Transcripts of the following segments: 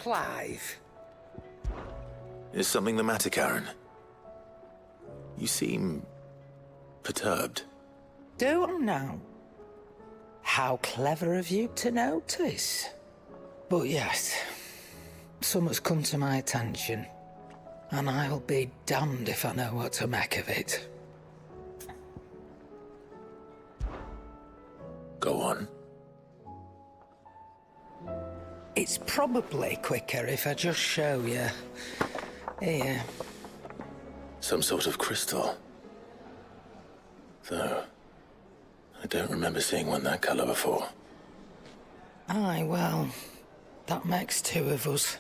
Clive. Is something the matter, Karen? You seem perturbed. Do I know? How clever of you to notice. But yes, something's come to my attention, and I'll be damned if I know what to make of it. Go on. It's probably quicker if I just show you. Here. Some sort of crystal. Though, I don't remember seeing one that colour before. Aye, well, that makes two of us.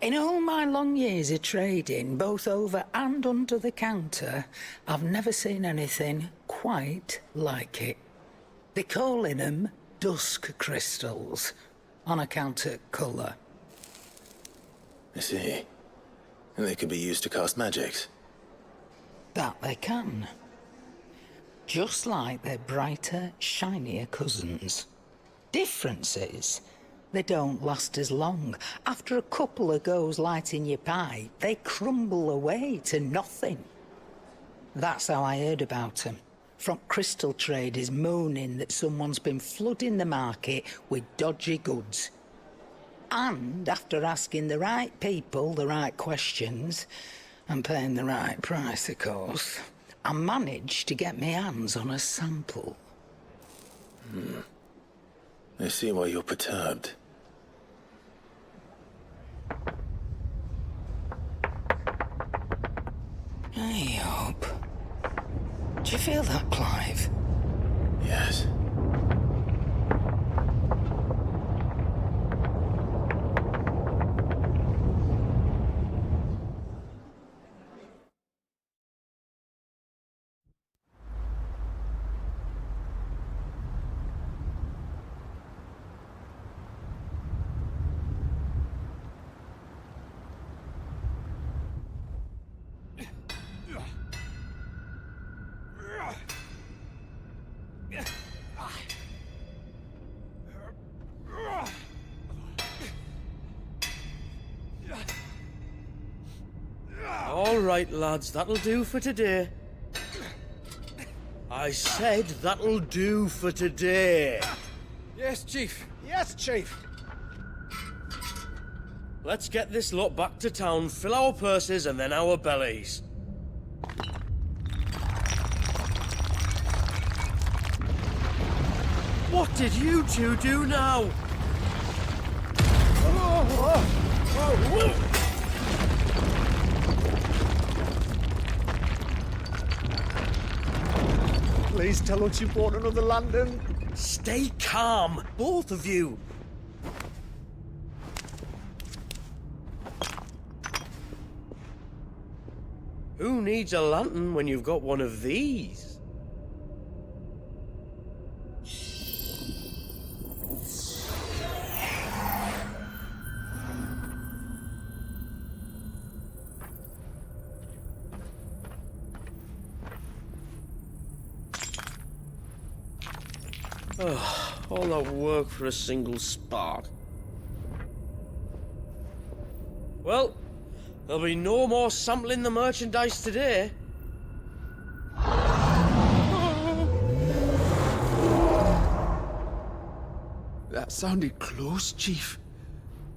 In all my long years of trading, both over and under the counter, I've never seen anything quite like it. They're calling them dusk crystals, on account of colour. I see. And they could be used to cast magics. That they can. Just like their brighter, shinier cousins. Difference is, they don't last as long. After a couple of goes lighting your pipe, they crumble away to nothing. That's how I heard about them. From crystal traders moaning that someone's been flooding the market with dodgy goods. And after asking the right people the right questions, and paying the right price, of course, I managed to get my hands on a sample. I see why you're perturbed. I hope. Do you feel that, Clive? Yes. All right, lads, that'll do for today. I said that'll do for today. Yes, Chief. Yes, Chief. Let's get this lot back to town, fill our purses and then our bellies. What did you two do now? Please tell us you bought another lantern. Stay calm, both of you. Who needs a lantern when you've got one of these? All that work for a single spark. Well, there'll be no more sampling the merchandise today. That sounded close, Chief.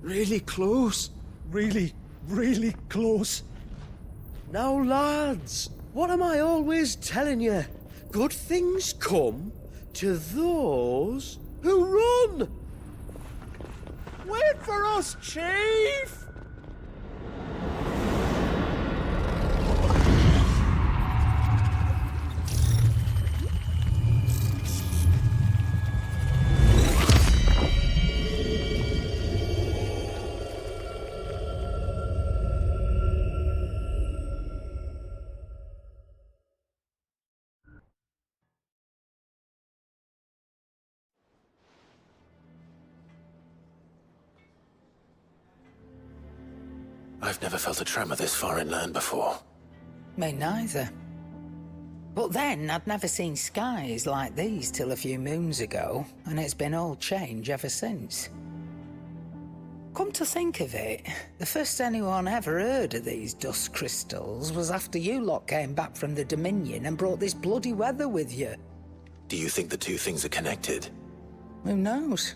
Really close. Really, really close. Now, lads, what am I always telling you? Good things come to those who run! Wait for us, Chief! I've never felt a tremor this far inland before. Me neither. But then I'd never seen skies like these till a few moons ago, and it's been all change ever since. Come to think of it, the first anyone ever heard of these dust crystals was after you lot came back from the Dominion and brought this bloody weather with you. Do you think the two things are connected? Who knows?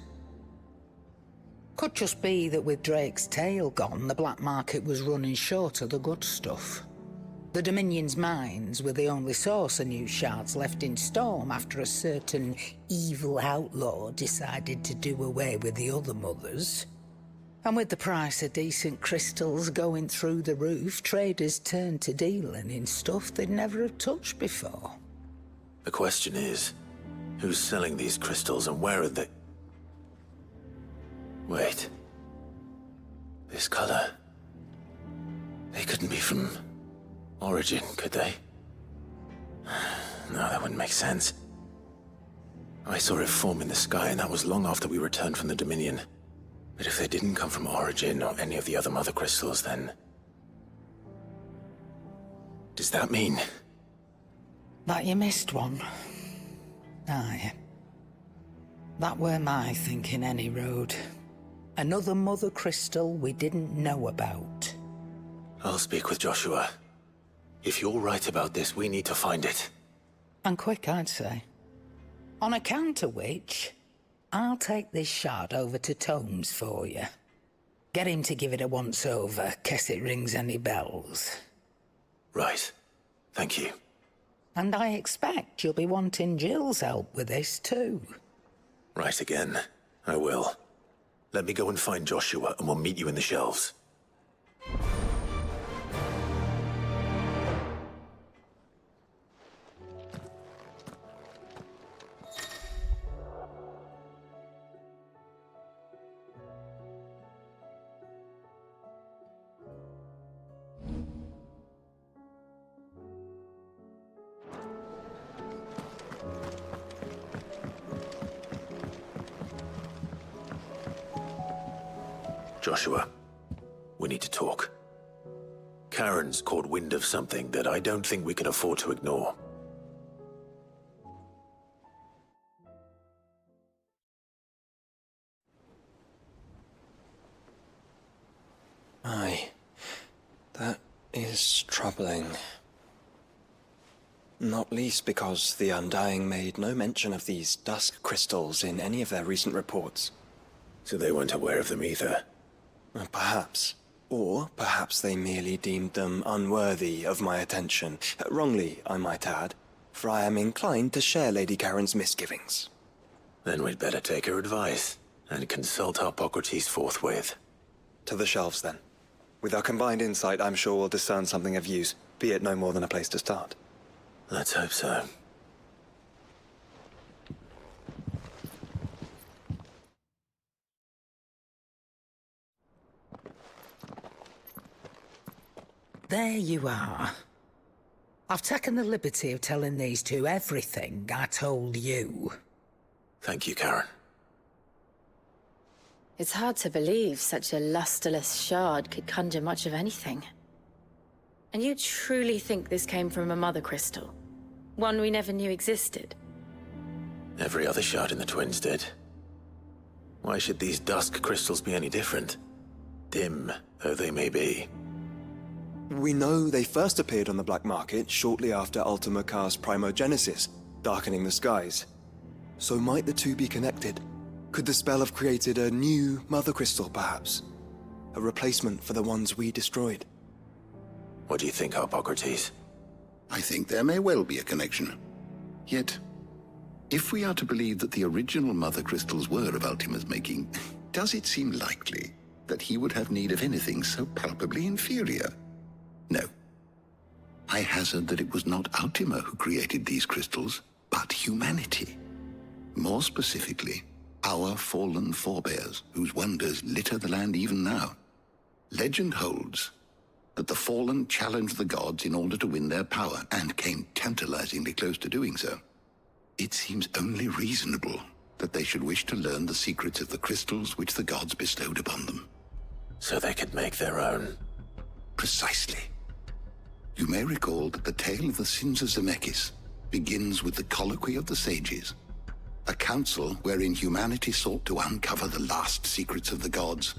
Could just be that with Drake's tail gone, the black market was running short of the good stuff. The Dominion's mines were the only source of new shards left in Storm after a certain evil outlaw decided to do away with the other mothers. And with the price of decent crystals going through the roof, traders turned to dealing in stuff they'd never have touched before. The question is, who's selling these crystals and where are they? Wait. This color. They couldn't be from Origin, could they? No, that wouldn't make sense. I saw it form in the sky, and that was long after we returned from the Dominion. But if they didn't come from Origin or any of the other mother crystals, then... does that mean... That you missed one. Aye. That were my thinking, any road. Another mother crystal we didn't know about. I'll speak with Joshua. If you're right about this, we need to find it. And quick, I'd say. On account of which, I'll take this shard over to Tomes for you. Get him to give it a once-over, case it rings any bells. Right. Thank you. And I expect you'll be wanting Jill's help with this, too. Right again. I will. Let me go and find Joshua, and we'll meet you in the shelves. Joshua, we need to talk. Karen's caught wind of something that I don't think we can afford to ignore. Aye, that is troubling. Not least because the Undying made no mention of these dusk crystals in any of their recent reports. So they weren't aware of them either. Perhaps. Or perhaps they merely deemed them unworthy of my attention. Wrongly, I might add, for I am inclined to share Lady Karen's misgivings. Then we'd better take her advice and consult Hippocrates forthwith. To the shelves, then. With our combined insight, I'm sure we'll discern something of use, be it no more than a place to start. Let's hope so. There you are. I've taken the liberty of telling these two everything I told you. Thank you, Karen. It's hard to believe such a lusterless shard could conjure much of anything. And you truly think this came from a mother crystal? One we never knew existed? Every other shard in the Twins did. Why should these dusk crystals be any different? Dim though they may be. We know they first appeared on the black market shortly after Ultima Car's primogenesis, darkening the skies. So might the two be connected? Could the spell have created a new mother crystal, perhaps? A replacement for the ones we destroyed? What do you think, Hippocrates? I think there may well be a connection. Yet, if we are to believe that the original mother crystals were of Ultima's making, does it seem likely that he would have need of anything so palpably inferior? No. I hazard that it was not Ultima who created these crystals, but humanity. More specifically, our fallen forebears, whose wonders litter the land even now. Legend holds that the fallen challenged the gods in order to win their power, and came tantalizingly close to doing so. It seems only reasonable that they should wish to learn the secrets of the crystals which the gods bestowed upon them. So they could make their own. Precisely. You may recall that the tale of the sins of Zemeckis begins with the colloquy of the sages, a council wherein humanity sought to uncover the last secrets of the gods,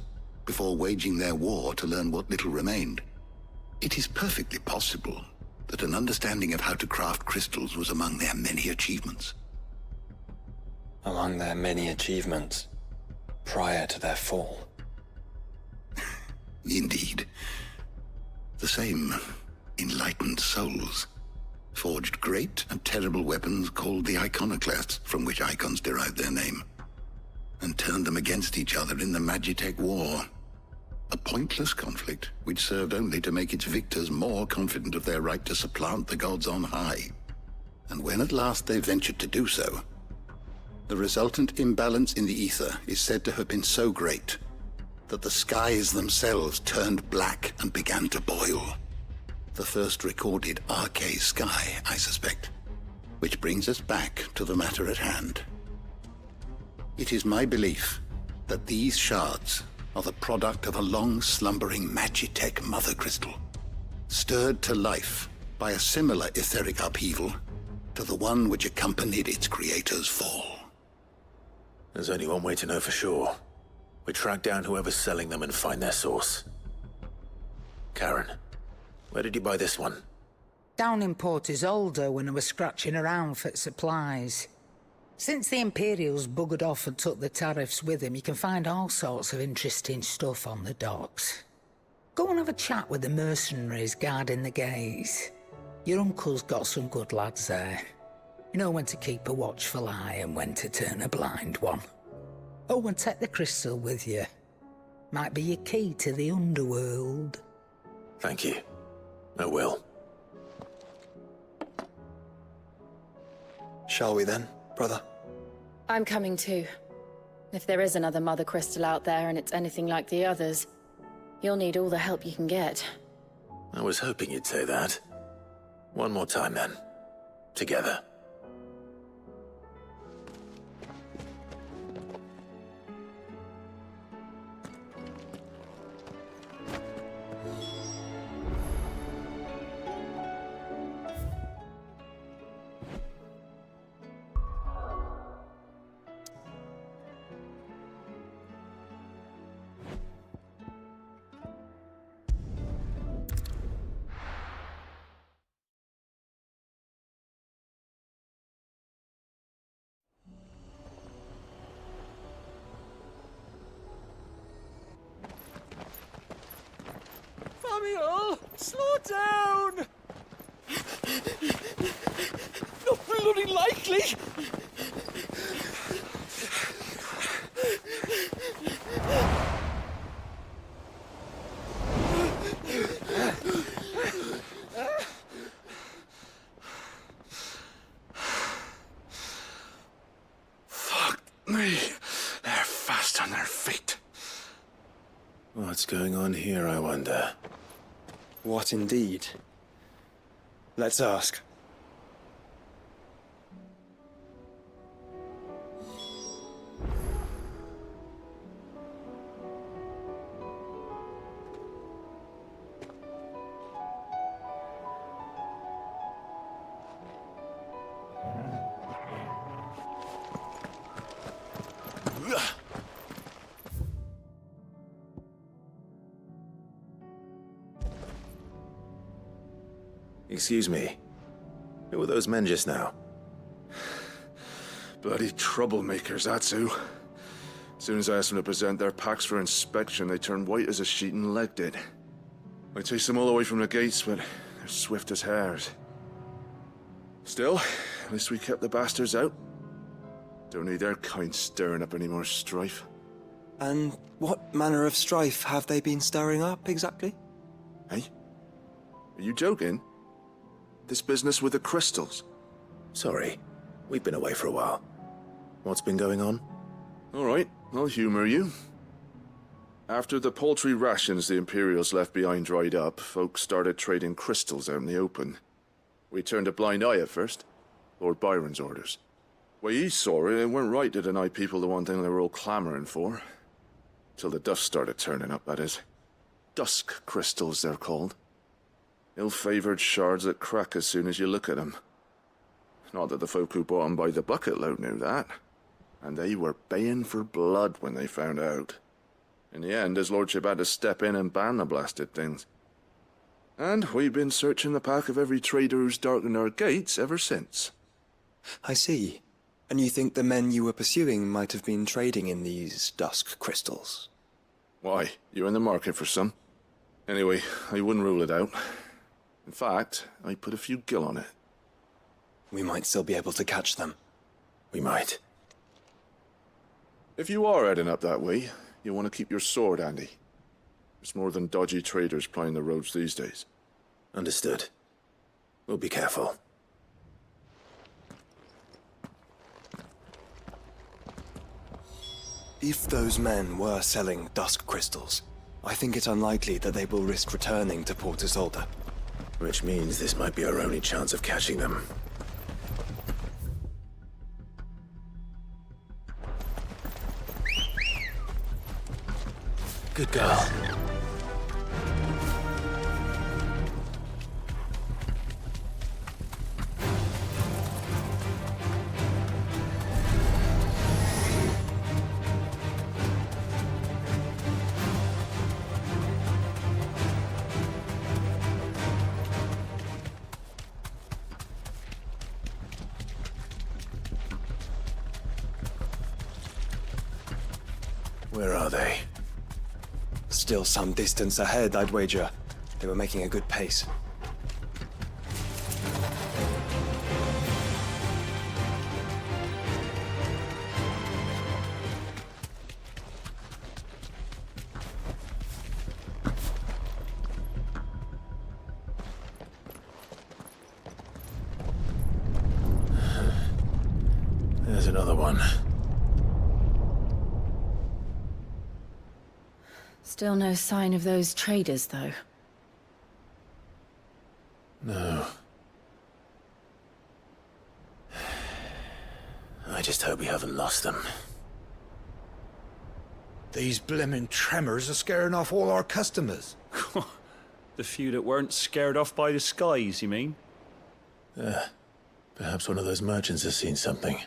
before waging their war to learn what little remained. It is perfectly possible that an understanding of how to craft crystals was among their many achievements. Among their many achievements, prior to their fall. Indeed. The same enlightened souls forged great and terrible weapons called the iconoclasts, from which icons derived their name, and turned them against each other in the Magitech War. A pointless conflict which served only to make its victors more confident of their right to supplant the gods on high. And when at last they ventured to do so, the resultant imbalance in the ether is said to have been so great that the skies themselves turned black and began to boil. The first recorded Arcade sky, I suspect. Which brings us back to the matter at hand. It is my belief that these shards are the product of a long-slumbering Magitech mother crystal, stirred to life by a similar etheric upheaval to the one which accompanied its creator's fall. There's only one way to know for sure. We track down whoever's selling them and find their source. Karen, where did you buy this one? Down in Port Isolde when I was scratching around for supplies. Since the Imperials buggered off and took the tariffs with them, you can find all sorts of interesting stuff on the docks. Go and have a chat with the mercenaries guarding the gates. Your uncle's got some good lads there. You know when to keep a watchful eye and when to turn a blind one. Oh, and take the crystal with you. Might be your key to the underworld. Thank you. I will. Shall we then, brother? I'm coming too. If there is another mother crystal out there and it's anything like the others, you'll need all the help you can get. I was hoping you'd say that. One more time then. Together. Samuel, slow down! Not bloody likely! Fuck me. They're fast on their feet. What's going on here, I wonder? What indeed? Let's ask. Excuse me. Who were those men just now? Bloody troublemakers, that's who. As soon as I asked them to present their packs for inspection, they turned white as a sheet and legged it. I chased them all the way from the gates, but they're swift as hares. Still, at least we kept the bastards out. Don't need their kind stirring up any more strife. And what manner of strife have they been stirring up, exactly? Hey? Are you joking? This business with the crystals? Sorry. We've been away for a while. What's been going on? All right, I'll humor you. After the paltry rations the Imperials left behind dried up, folks started trading crystals out in the open. We turned a blind eye at first. Lord Byron's orders. Way he saw it, it weren't right to deny people the one thing they were all clamoring for. Till the dust started turning up, that is. Dusk crystals, they're called. Ill-favored shards that crack as soon as you look at them. Not that the folk who bought them by the bucket load knew that. And they were baying for blood when they found out. In the end, his lordship had to step in and ban the blasted things. And we've been searching the pack of every trader who's darkened our gates ever since. I see. And you think the men you were pursuing might have been trading in these dusk crystals? Why, you're in the market for some. Anyway, I wouldn't rule it out. In fact, I put a few gil on it. We might still be able to catch them. We might. If you are heading up that way, you want to keep your sword handy. There's more than dodgy traders plying the roads these days. Understood. We'll be careful. If those men were selling dusk crystals, I think it's unlikely that they will risk returning to Port Isolde. Which means this might be our only chance of catching them. Good girl. Where are they? Still some distance ahead, I'd wager. They were making a good pace. There's another one. Still no sign of those traders, though. No. I just hope we haven't lost them. These blimmin' tremors are scaring off all our customers. The few that weren't scared off by the skies, you mean? Perhaps one of those merchants has seen something.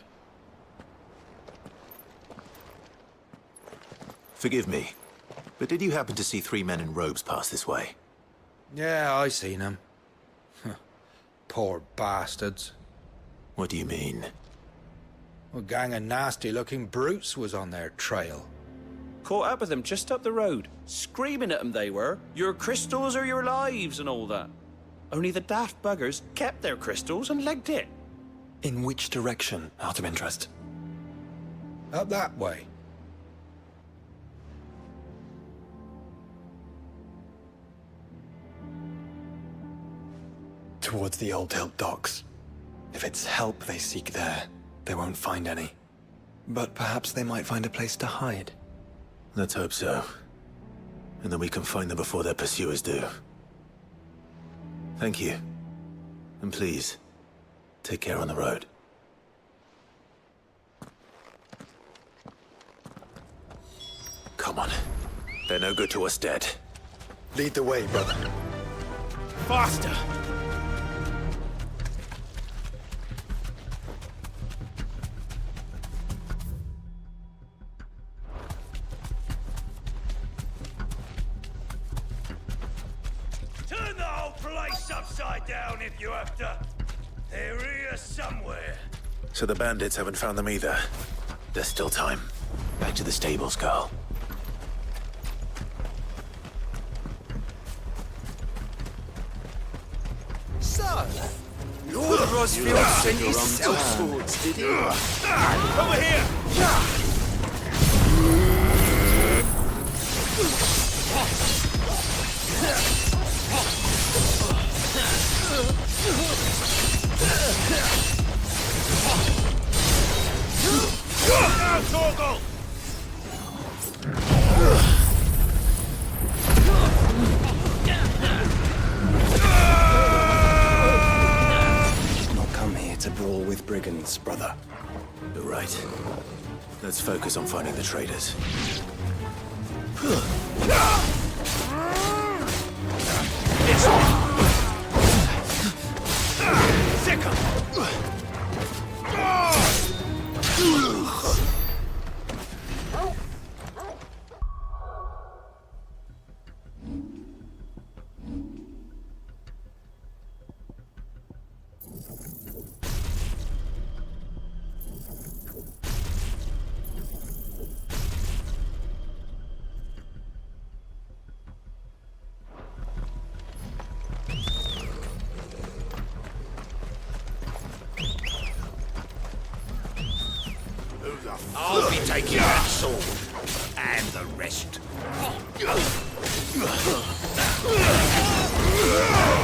Forgive me, but did you happen to see 3 men in robes pass this way? Yeah, I seen them. Poor bastards. What do you mean? A gang of nasty-looking brutes was on their trail. Caught up with them just up the road. Screaming at them they were. Your crystals are your lives and all that. Only the daft buggers kept their crystals and legged it. In which direction, out of interest? Up that way. Towards the Old Hill docks. If it's help they seek there, they won't find any. But perhaps they might find a place to hide. Let's hope so. And then we can find them before their pursuers do. Thank you. And please, take care on the road. Come on. They're no good to us dead. Lead the way, brother. Faster! Turn the whole place upside down if you have to. They're here somewhere. So the bandits haven't found them either. There's still time. Back to the stables, Carl. Son! Lord Rosfield sent his sellswords, did he? Over here! Now, Torgal! Not come here to brawl with brigands, brother. You're right. Let's focus on finding the traitors. I'll be taking that sword and the rest.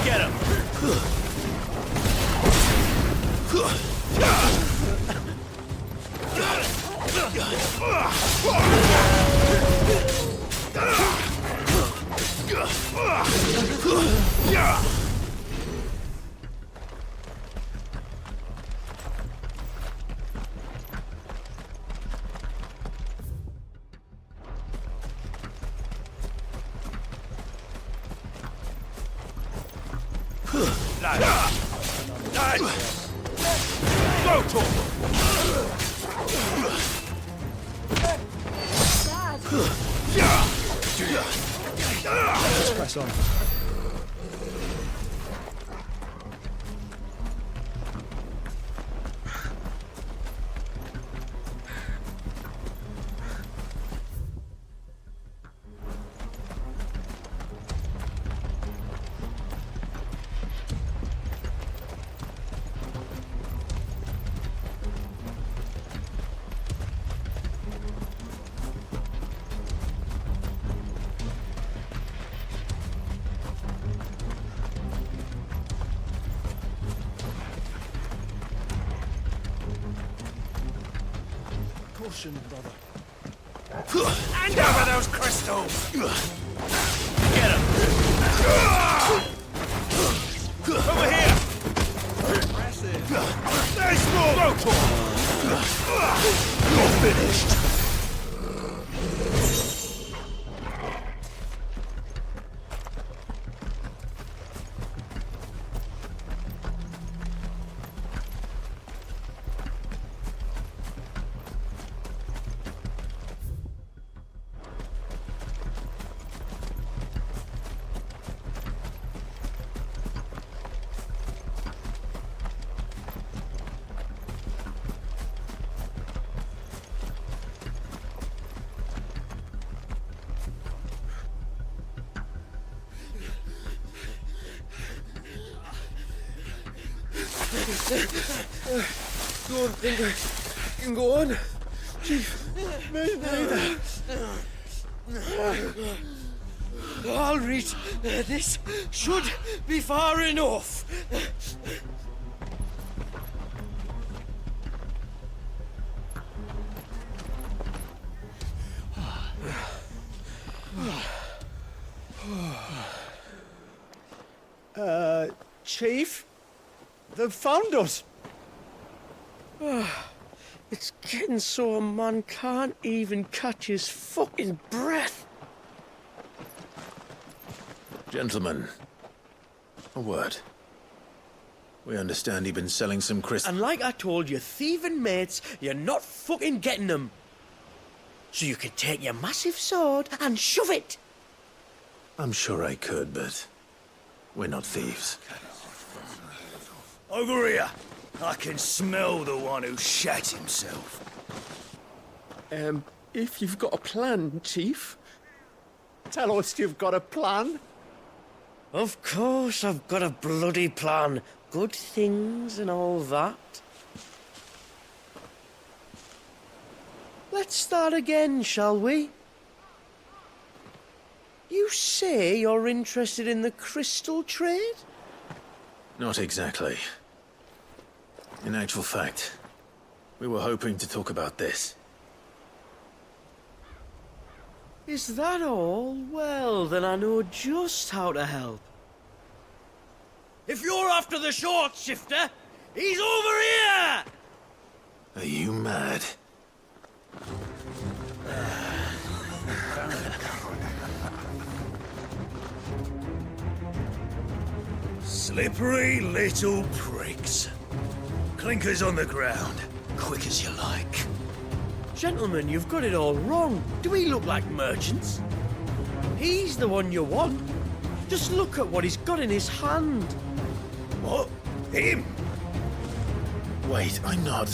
Get him! Go to Let's press on. Caution, brother. hand over those crystals! Get him! Over here! There's more! You're finished! Don't think I can go on. Chief, neither. I'll read. This should be far enough. Chief? They've found us. It's getting so a man can't even catch his fucking breath. Gentlemen, a word. We understand you've been selling some crystals. And like I told your thieving mates, you're not fucking getting them. So you can take your massive sword and shove it. I'm sure I could, but we're not thieves. Over here! I can smell the one who shat himself. If you've got a plan, Chief. Tell us you've got a plan. Of course I've got a bloody plan. Good things and all that. Let's start again, shall we? You say you're interested in the crystal trade? Not exactly. In actual fact, we were hoping to talk about this. Is that all? Well, then I know just how to help. If you're after the short shifter, he's over here! Are you mad? Slippery little pricks. Clinkers on the ground, quick as you like. Gentlemen, you've got it all wrong. Do we look like merchants? He's the one you want. Just look at what he's got in his hand. What? Him? Wait, I'm not.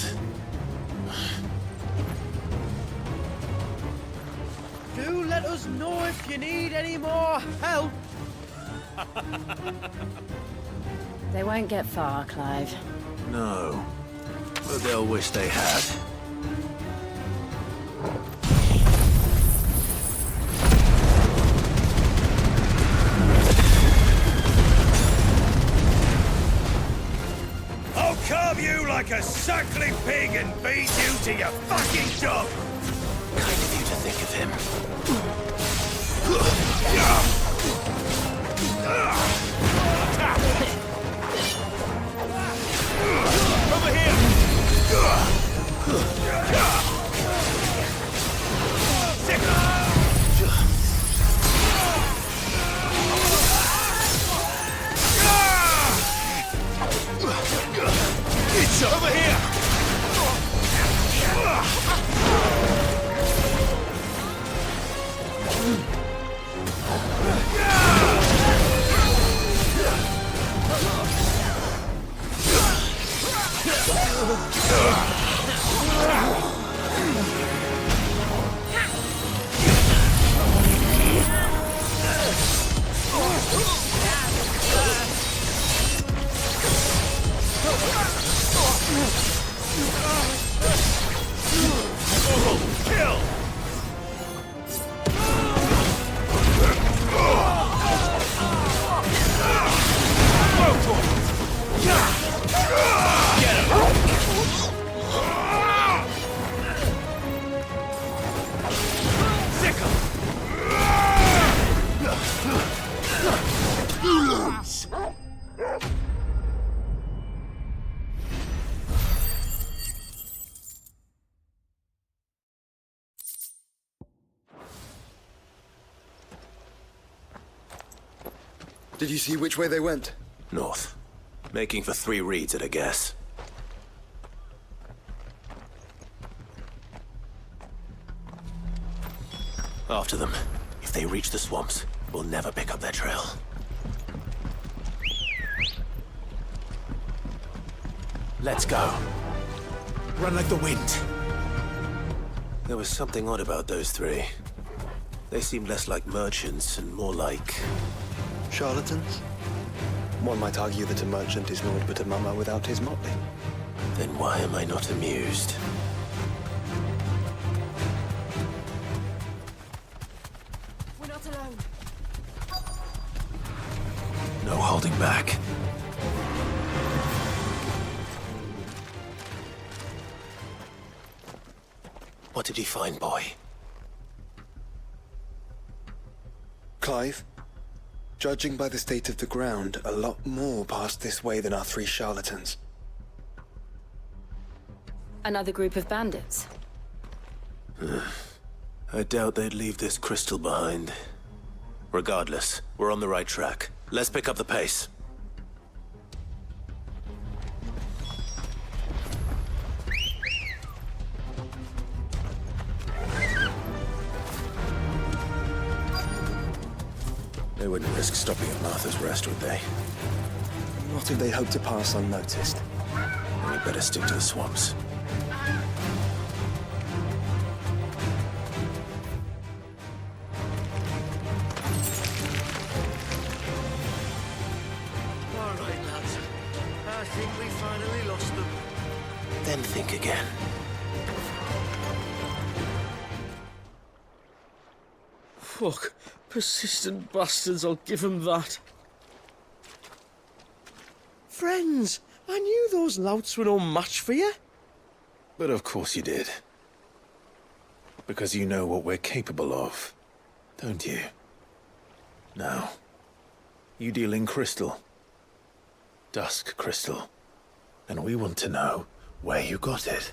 Do let us know if you need any more help. They won't get far, Clive. No. But they'll wish they had. like a suckling pig and beat you to your fucking job! Kind of you to think of him. Over here! It's over here! Kill! Did you see which way they went? North. Making for 3 reeds at a guess. After them. If they reach the swamps, we'll never pick up their trail. Let's go. Run like the wind. There was something odd about those 3. They seemed less like merchants and more like... Charlatans? One might argue that a merchant is naught but a mummer without his motley. Then why am I not amused? We're not alone. No holding back. What did he find, boy? Clive? Judging by the state of the ground, a lot more passed this way than our 3 charlatans. Another group of bandits. I doubt they'd leave this crystal behind. Regardless, we're on the right track. Let's pick up the pace. They wouldn't risk stopping at Martha's Rest, would they? Not if they hope to pass unnoticed. Then we'd better stick to the swamps. All right, lads. I think we finally lost them. Then think again. Fuck. Persistent bastards, I'll give them that. Friends, I knew those louts were no match for you. But of course you did. Because you know what we're capable of, don't you? Now, you deal in crystal. Dusk crystal. And we want to know where you got it.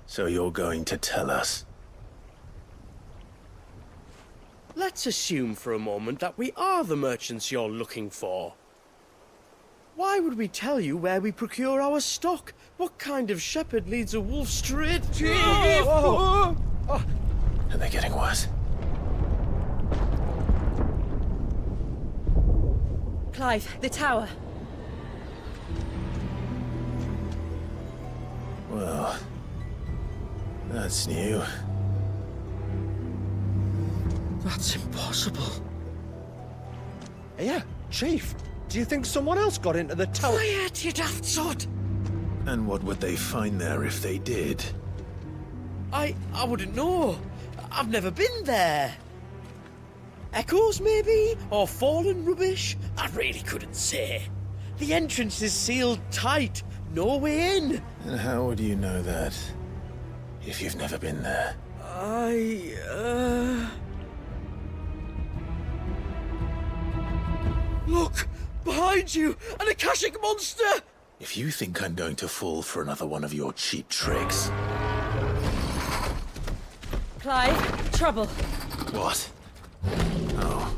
So you're going to tell us. Let's assume for a moment that we are the merchants you're looking for. Why would we tell you where we procure our stock? What kind of shepherd leads a wolf straight to... Are they getting worse? Clive, the tower. Well, that's new. That's impossible. Yeah, Chief. Do you think someone else got into the tower? Quiet, you daft sod! And what would they find there if they did? I wouldn't know. I've never been there. Echoes, maybe? Or fallen rubbish? I really couldn't say. The entrance is sealed tight. no way in. And how would you know that if you've never been there? Look! Behind you! An Akashic monster! If you think I'm going to fall for another one of your cheap tricks... Clive, trouble. What? Oh.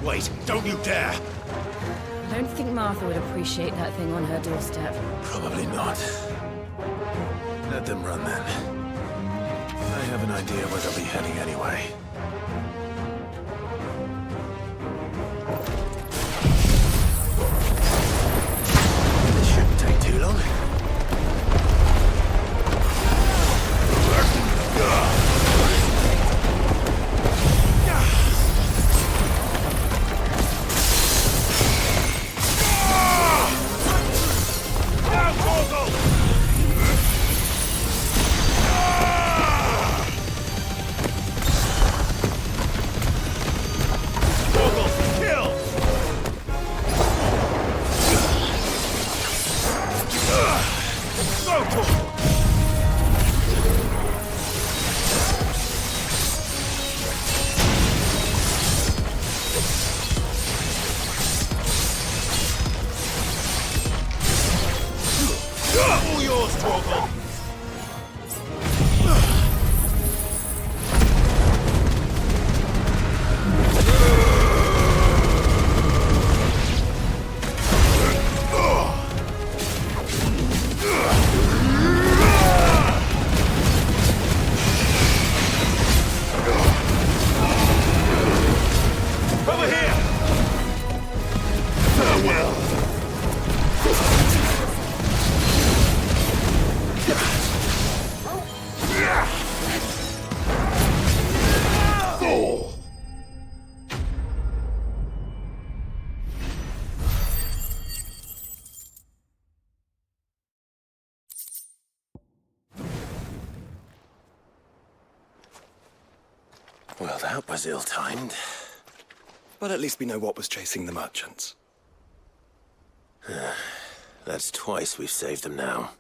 Wait, don't you dare! I don't think Martha would appreciate that thing on her doorstep. Probably not. Let them run then. I have an idea where they'll be heading anyway. This shouldn't take too long. All yours, Torgal! Over here! Farewell! Well, that was ill-timed. But at least we know what was chasing the merchants. That's twice we've saved them now.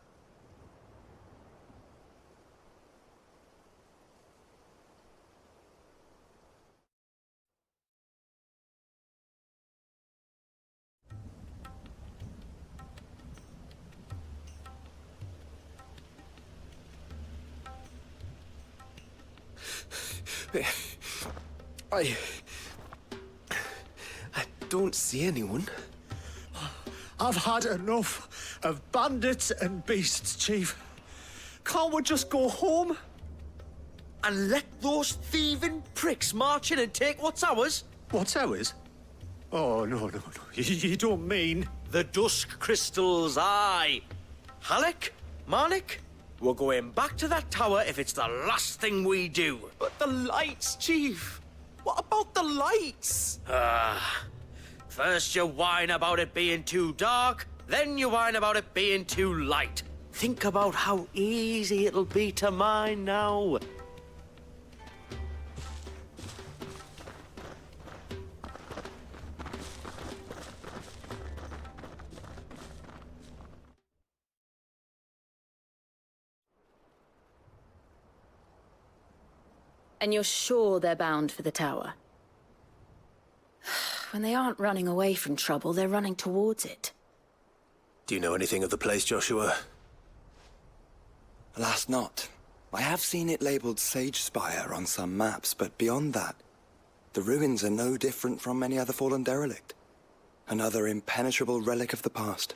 I don't see anyone. I've had enough of bandits and beasts, Chief. Can't we just go home? And let those thieving pricks march in and take what's ours? What's ours? Oh, no. You don't mean... The Dusk Crystals, aye. Halleck? Marnik? We're going back to that tower if it's the last thing we do. But the lights, Chief. What about the lights? First you whine about it being too dark, then you whine about it being too light. Think about how easy it'll be to mine now. And you're sure they're bound for the tower? When they aren't running away from trouble, they're running towards it. Do you know anything of the place, Joshua? Alas, not. I have seen it labeled Sage Spire on some maps, but beyond that, the ruins are no different from any other fallen derelict. Another impenetrable relic of the past.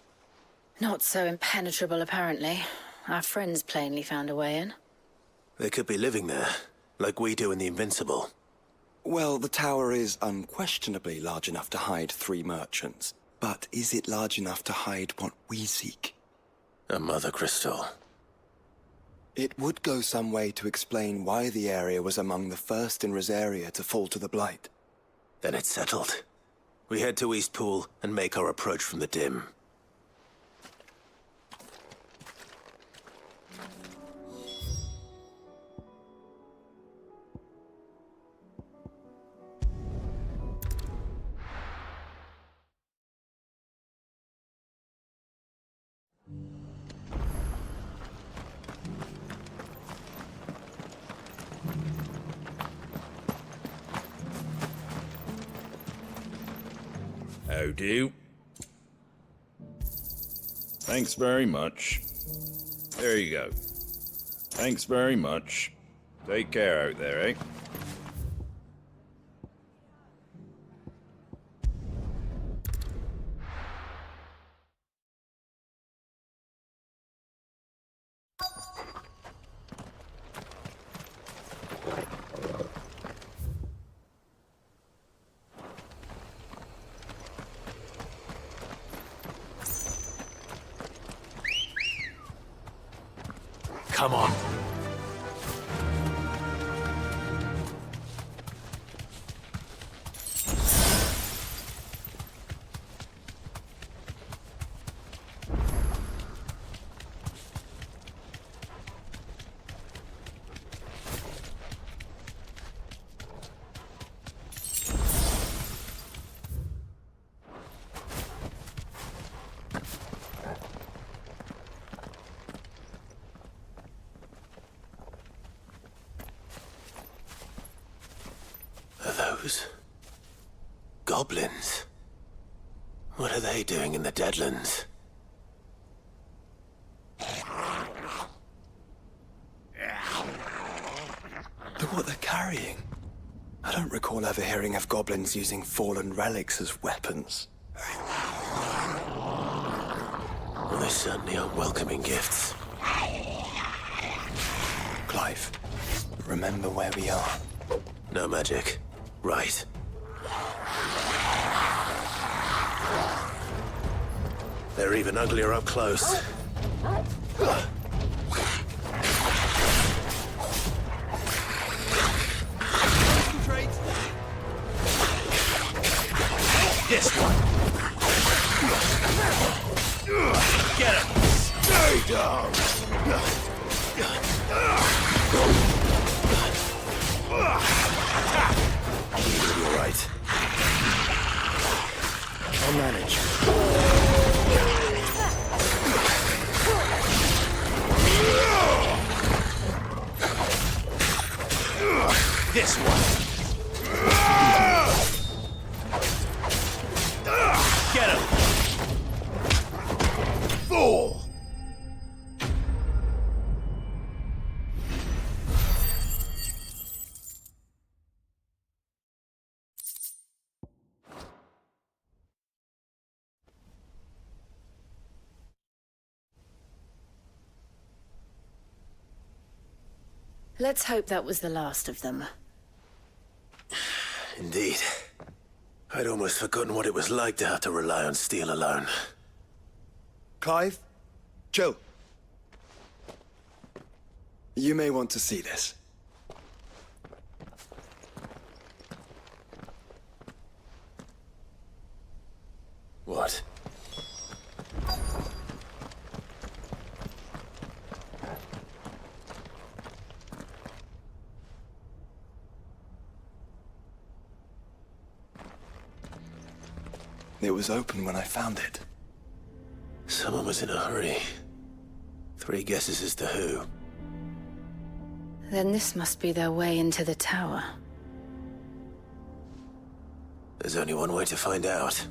Not so impenetrable, apparently. Our friends plainly found a way in. They could be living there, like we do in the Invincible. Well, the tower is unquestionably large enough to hide 3 merchants. But is it large enough to hide what we seek? A Mother Crystal. It would go some way to explain why the area was among the first in Rosaria to fall to the Blight. Then it's settled. We head to Eastpool and make our approach from the dim. go, do. Thanks very much. There you go. Thanks very much. Take care out there, eh? Come on. Those goblins. What are they doing in the Deadlands? Look what they're carrying. I don't recall ever hearing of goblins using fallen relics as weapons. Well, they certainly aren't welcoming gifts. Clive, remember where we are. No magic. Right. They're even uglier up close. This one. Get him. Stay down. You're right. I'll manage. This one. Get him. Fool. Let's hope that was the last of them. Indeed. I'd almost forgotten what it was like to have to rely on steel alone. Clive? Joe? You may want to see this. What? It was open when I found it. Someone was in a hurry. 3 guesses as to who. Then this must be their way into the tower. There's only one way to find out.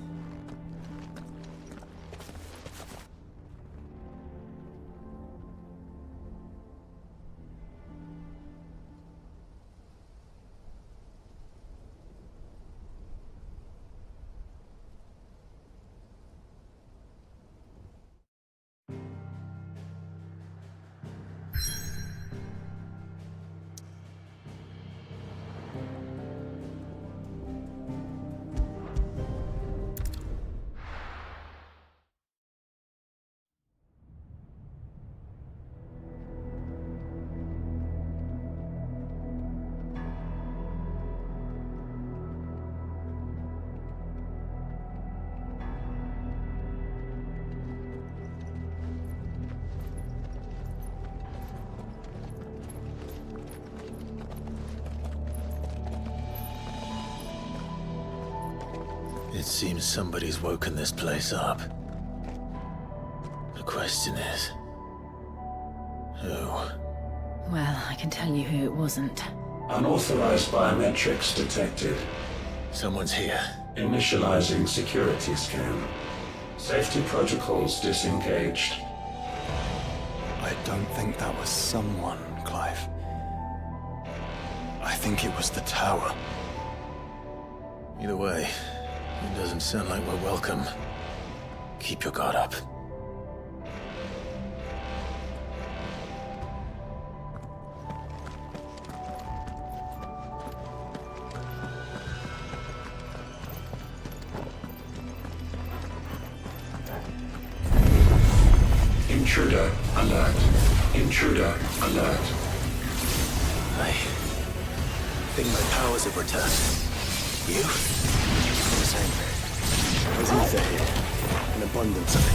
It seems somebody's woken this place up. The question is... who? Well, I can tell you who it wasn't. Unauthorized biometrics detected. Someone's here. Initializing security scan. Safety protocols disengaged. I don't think that was someone, Clive. I think it was the tower. Either way, it doesn't sound like we're welcome. Keep your guard up. Intruder alert. Intruder alert. I think my powers have returned. You? The same. There's ether here. An abundance of it.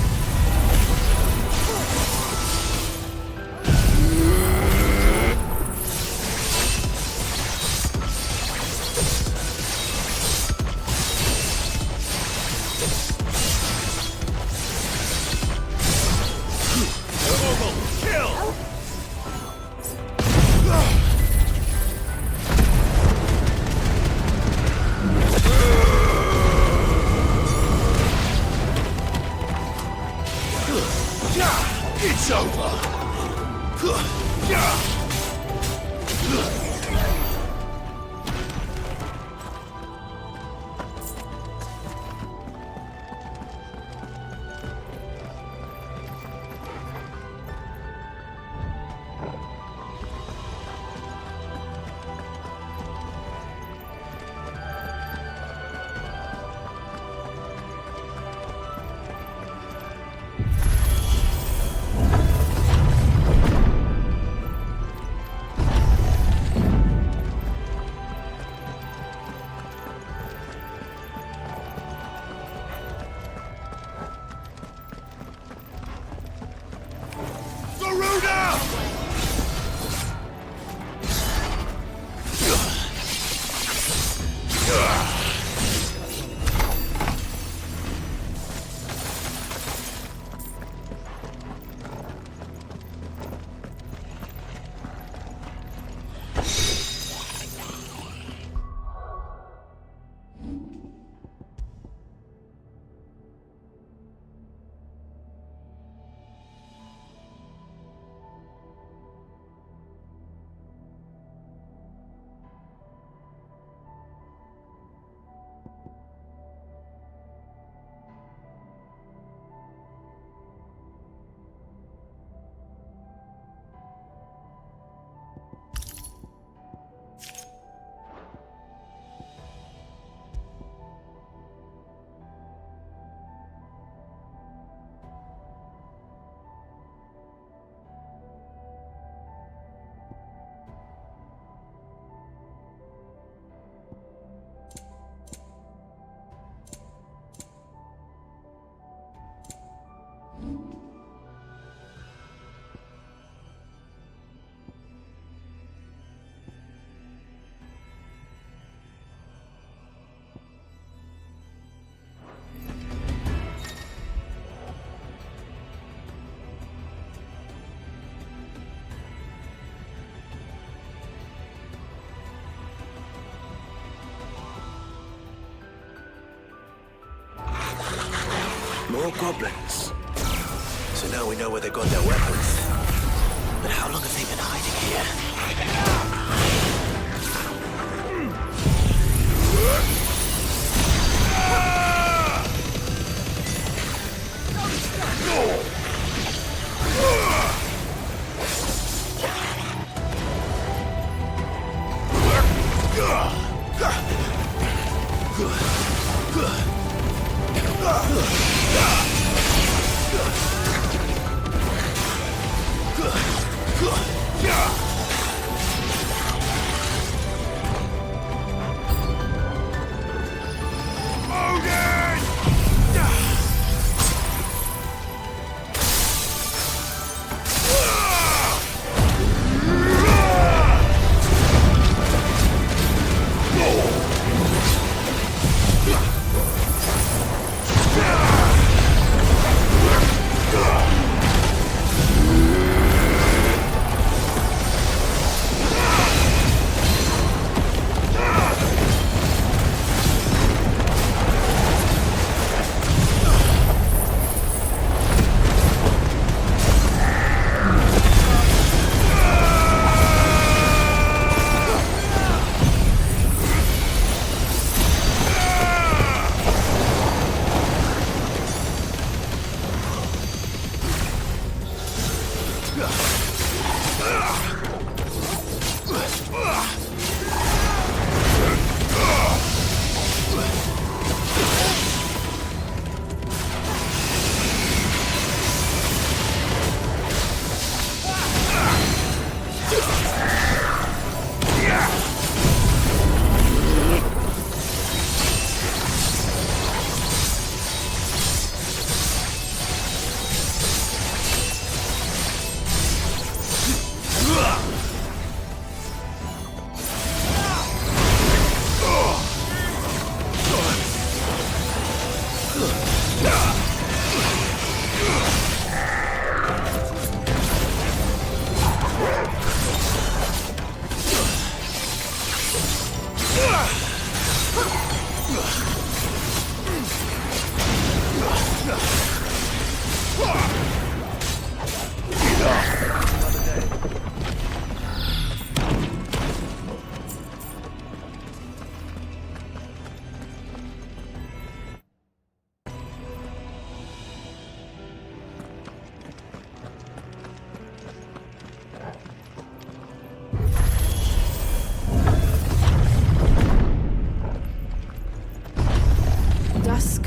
It's over! More goblins. So now we know where they got their weapons. But how long have they been hiding here?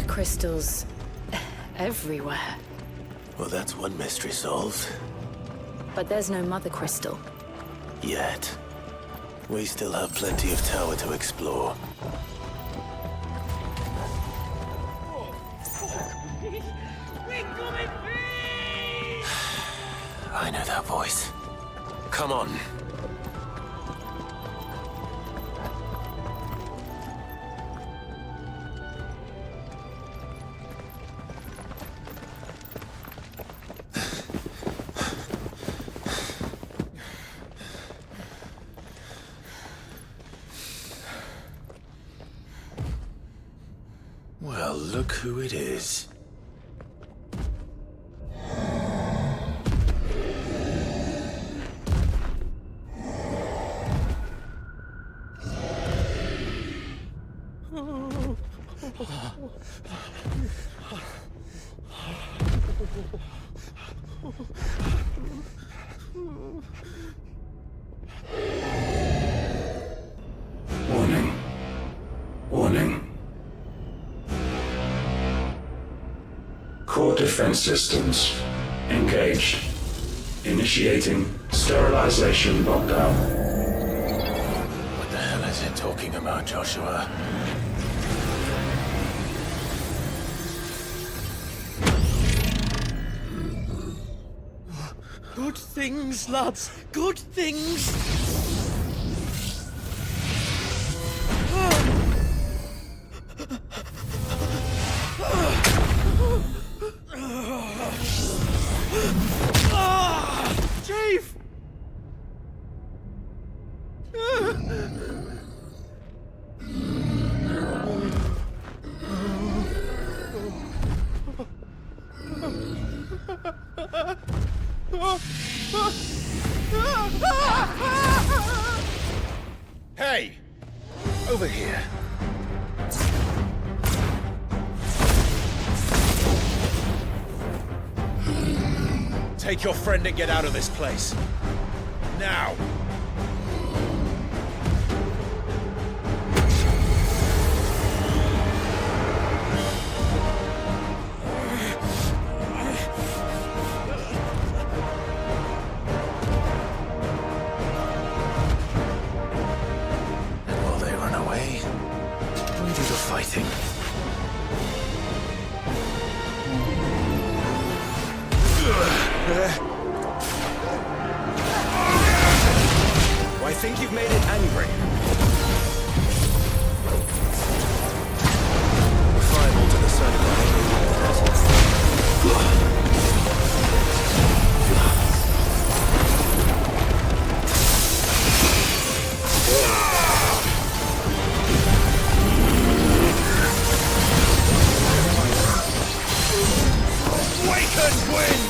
Crystals everywhere. Well, that's one mystery solved. But there's no mother crystal. Yet. We still have plenty of tower to explore. I know that voice. Come on. Well, look who it is. Warning. Warning. Core defense systems engaged. Initiating sterilization lockdown. What the hell is it talking about, Joshua? Good things, lads. Good things. Chief! Hey! Over here. Take your friend and get out of this place. Now! And while they run away, we do the fighting. I think you've made it angry. Fireball to the side of the Awakened wind!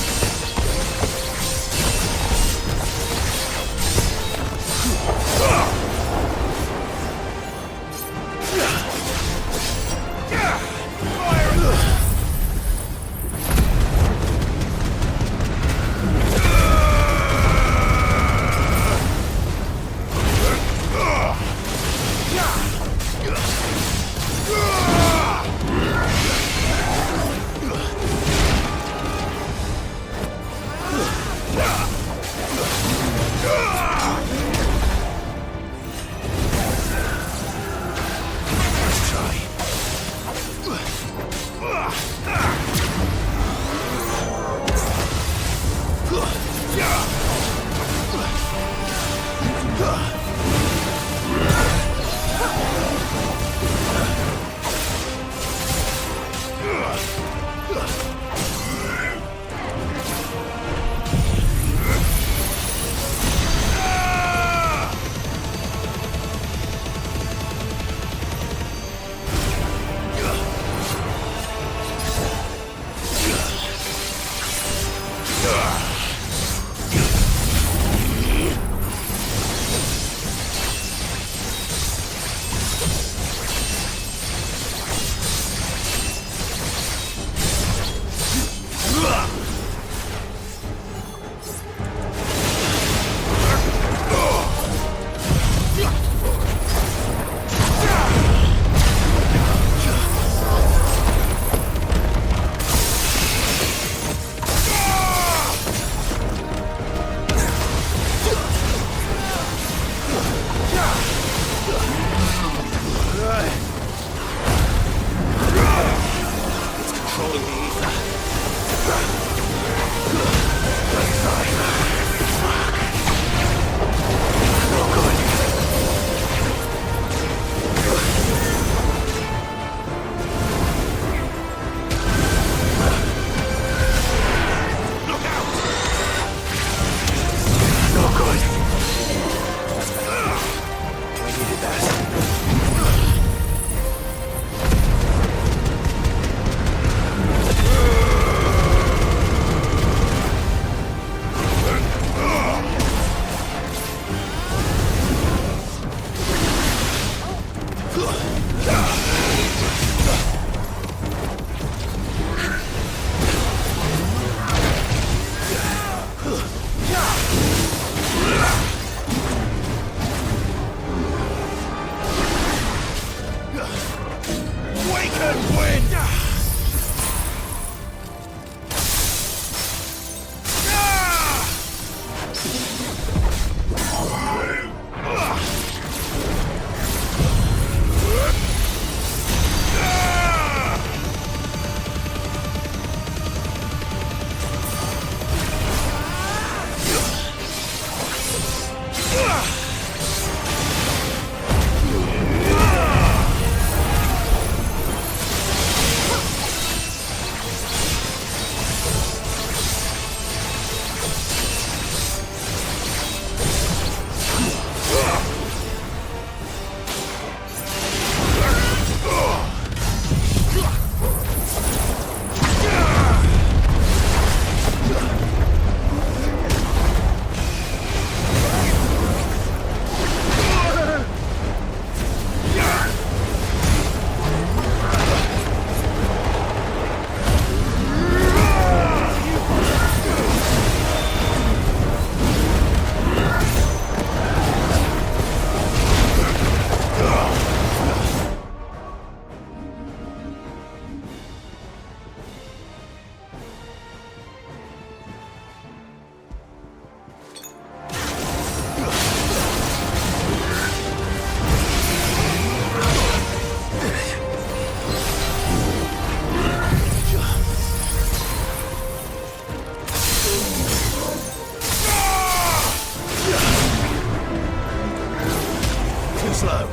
slow.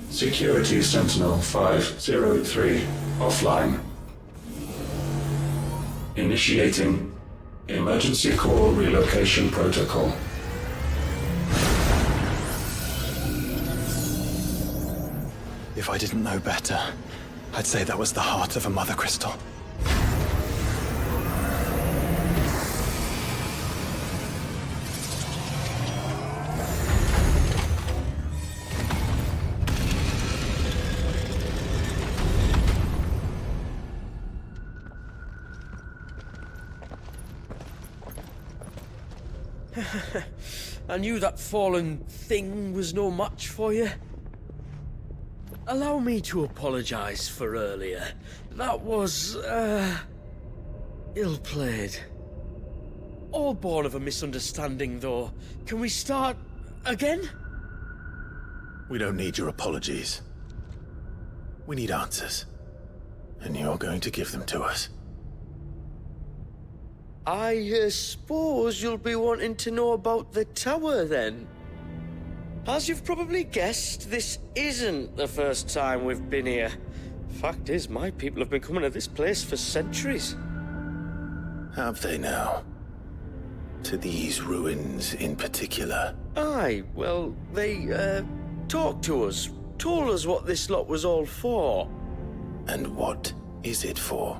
Security Sentinel 503 offline. Initiating emergency call relocation protocol. If I didn't know better, I'd say that was the heart of a mother crystal. I knew that fallen thing was no match for you. Allow me to apologize for earlier. That was, ill-played. All born of a misunderstanding, though. Can we start again? We don't need your apologies. We need answers. And you're going to give them to us. I suppose you'll be wanting to know about the tower, then. As you've probably guessed, this isn't the first time we've been here. Fact is, my people have been coming to this place for centuries. Have they now? To these ruins in particular? Aye, well, they, talked to us. Told us what this lot was all for. And what is it for?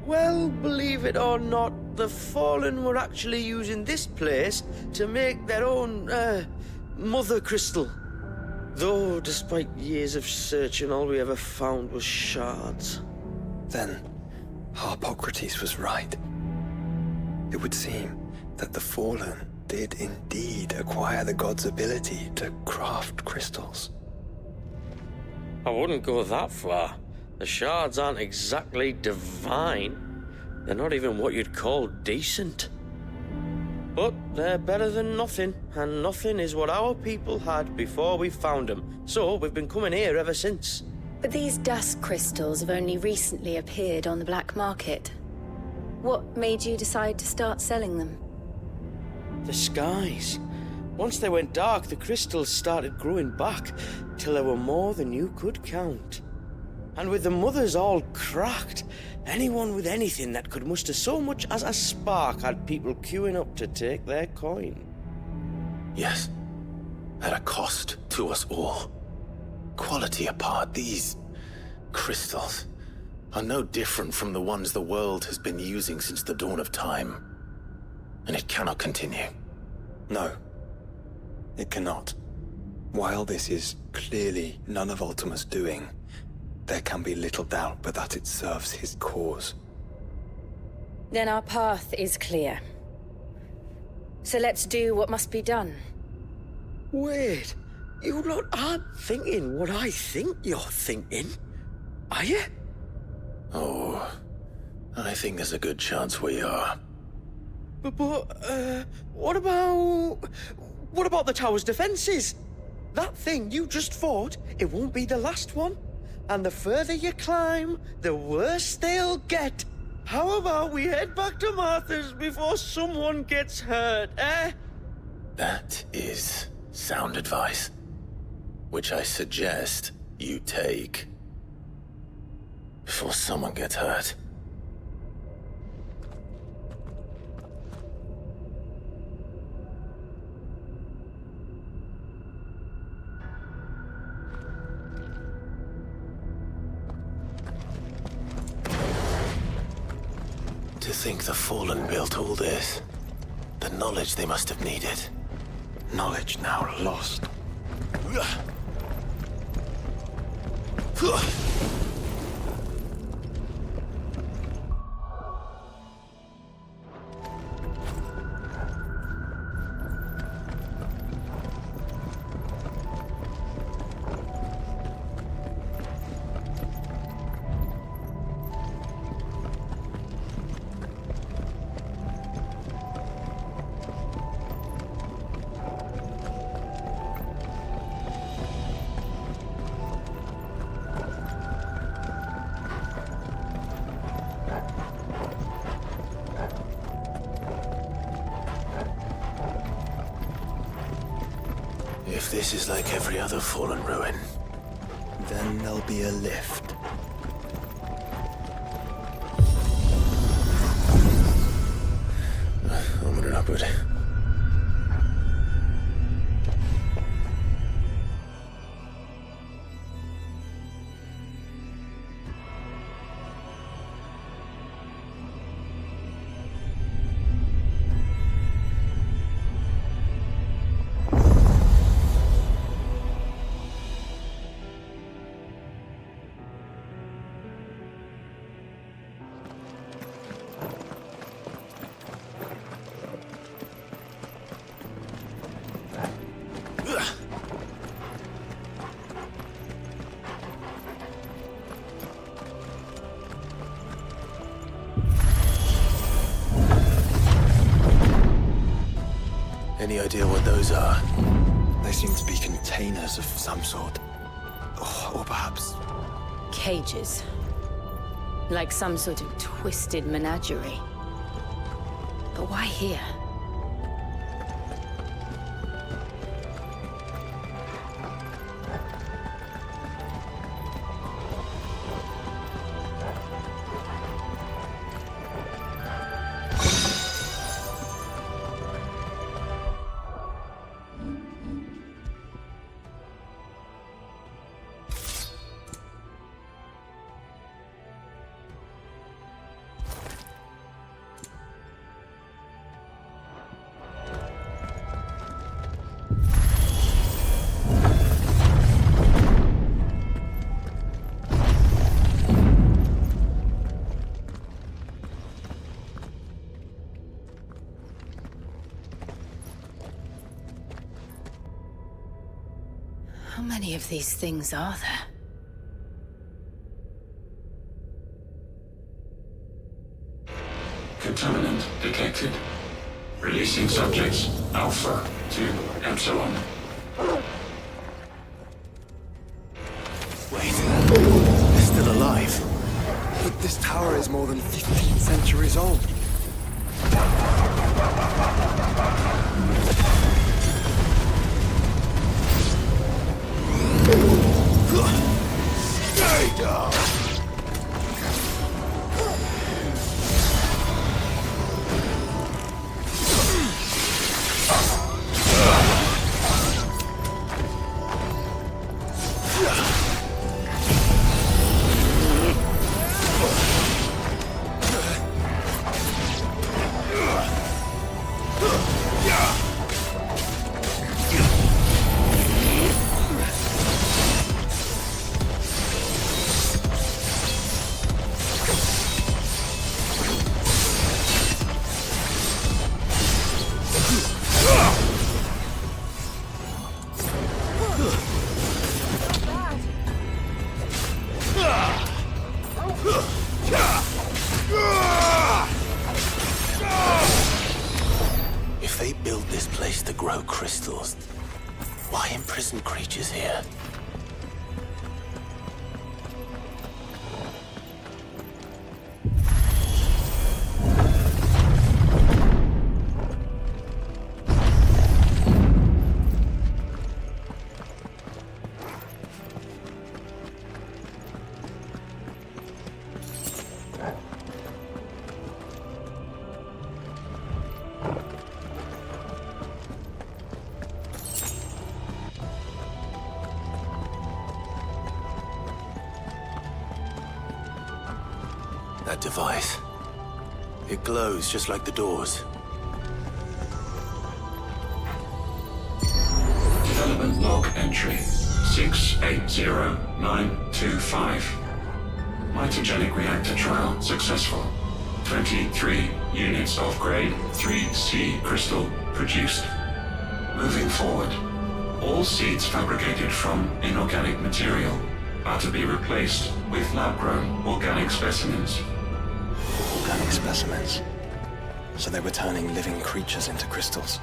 Well, believe it or not, the Fallen were actually using this place to make their own, mother crystal. Though, despite years of searching, all we ever found was shards. Then, Harpocrates was right. It would seem that the Fallen did indeed acquire the god's ability to craft crystals. I wouldn't go that far. The shards aren't exactly divine. They're not even what you'd call decent. But they're better than nothing, and nothing is what our people had before we found them. So we've been coming here ever since. But these dusk crystals have only recently appeared on the black market. What made you decide to start selling them? The skies. Once they went dark, the crystals started growing back, till there were more than you could count. And with the mothers all cracked, anyone with anything that could muster so much as a spark had people queuing up to take their coin. Yes. At a cost to us all. Quality apart, these crystals are no different from the ones the world has been using since the dawn of time. And it cannot continue. No, it cannot. While this is clearly none of Ultima's doing, there can be little doubt but that it serves his cause. Then our path is clear. So let's do what must be done. Wait, you lot aren't thinking what I think you're thinking, are you? Oh, I think there's a good chance we are. But, what about the tower's defenses? That thing you just fought, it won't be the last one. And the further you climb, the worse they'll get. How about we head back to Martha's before someone gets hurt, eh? That is sound advice, which I suggest you take before someone gets hurt. To think the Fallen built all this. The knowledge they must have needed. Knowledge now lost. If this is like every other Fallen ruin, Then there'll be a lift. onward and upward. Any idea what those are? They seem to be containers of some sort. Or perhaps... Cages. Like some sort of twisted menagerie. But why here? How many of these things are there? Contaminant detected. Releasing subjects Alpha to Epsilon. Wait, they're still alive. But this tower is more than 15 centuries old. Stay down! If they built this place to grow crystals, why imprison creatures here? That device. It glows just like the doors. Development log entry 680925. Mitogenic reactor trial successful. 23 units of grade 3C crystal produced. Moving forward, all seeds fabricated from inorganic material are to be replaced with lab-grown organic specimens. Organic specimens. So they were turning living creatures into crystals.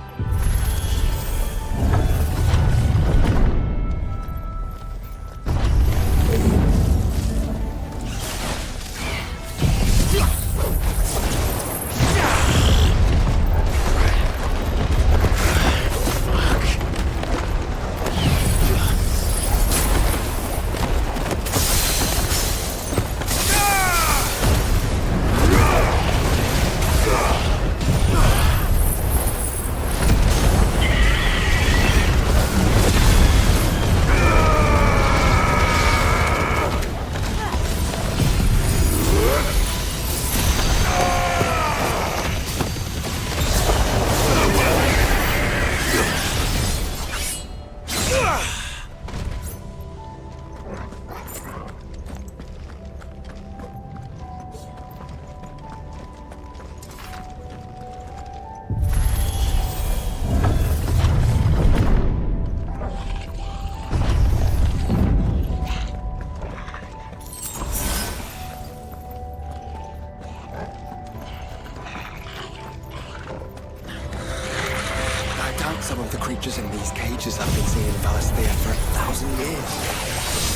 Some of the creatures in these cages have been seen in Valisthea for 1,000 years.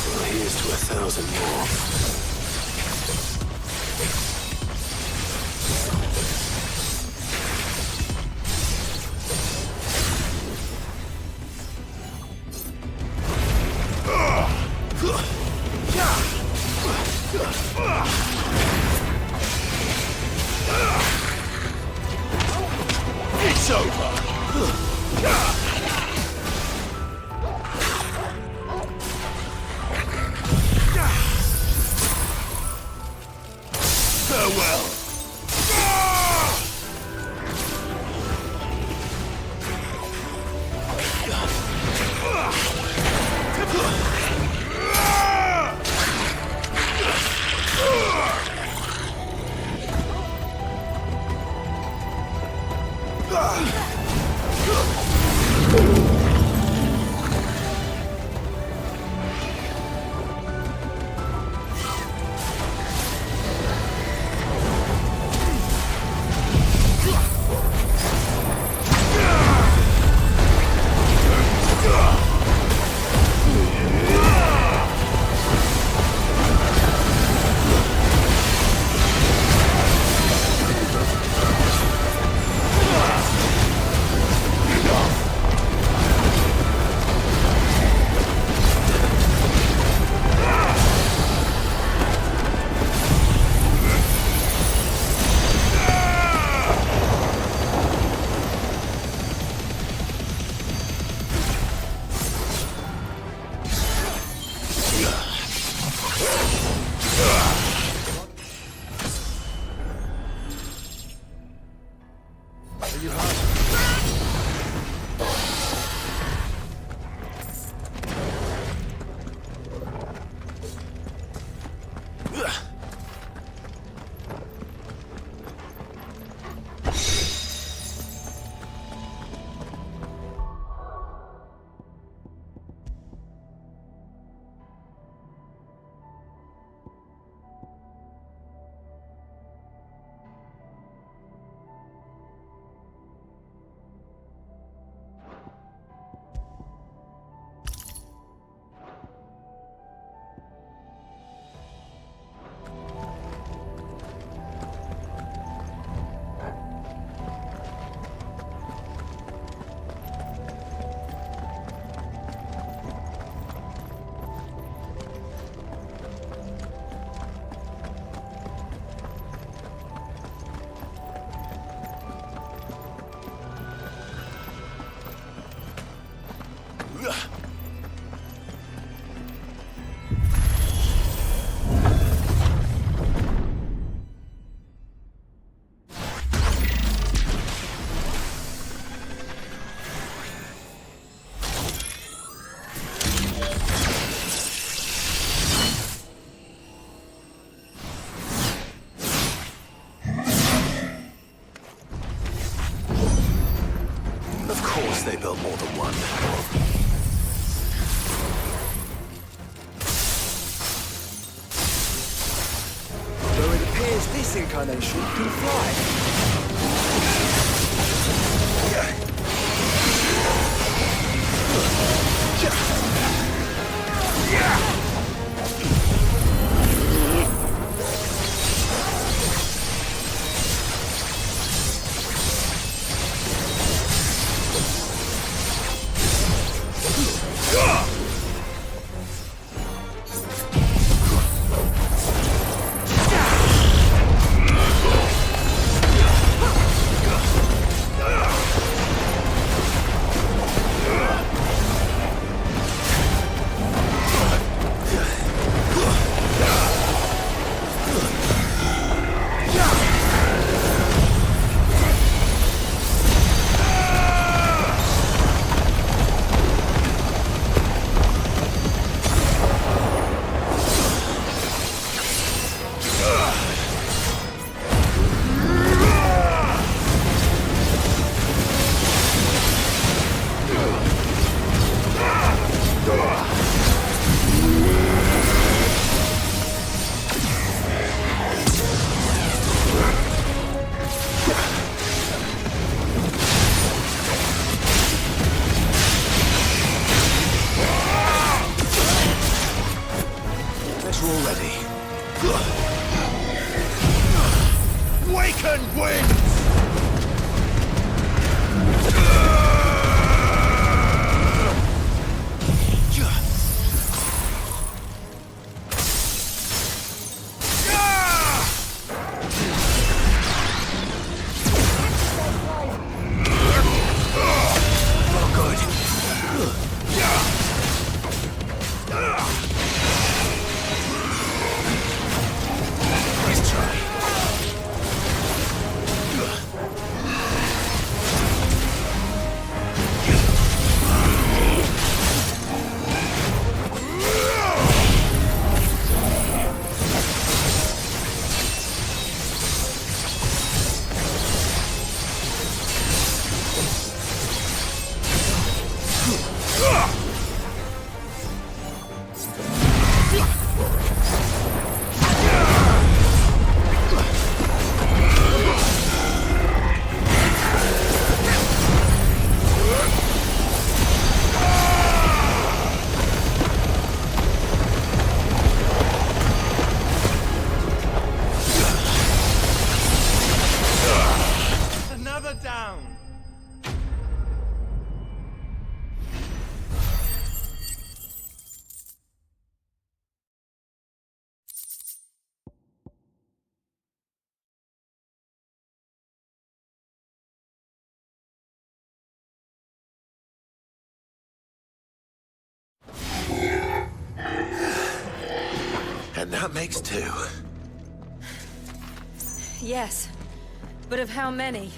Well, here's to 1,000 more. It's over! Farewell! they built more than one. Though it appears this incarnation can fly. And that makes two. Yes, but of how many?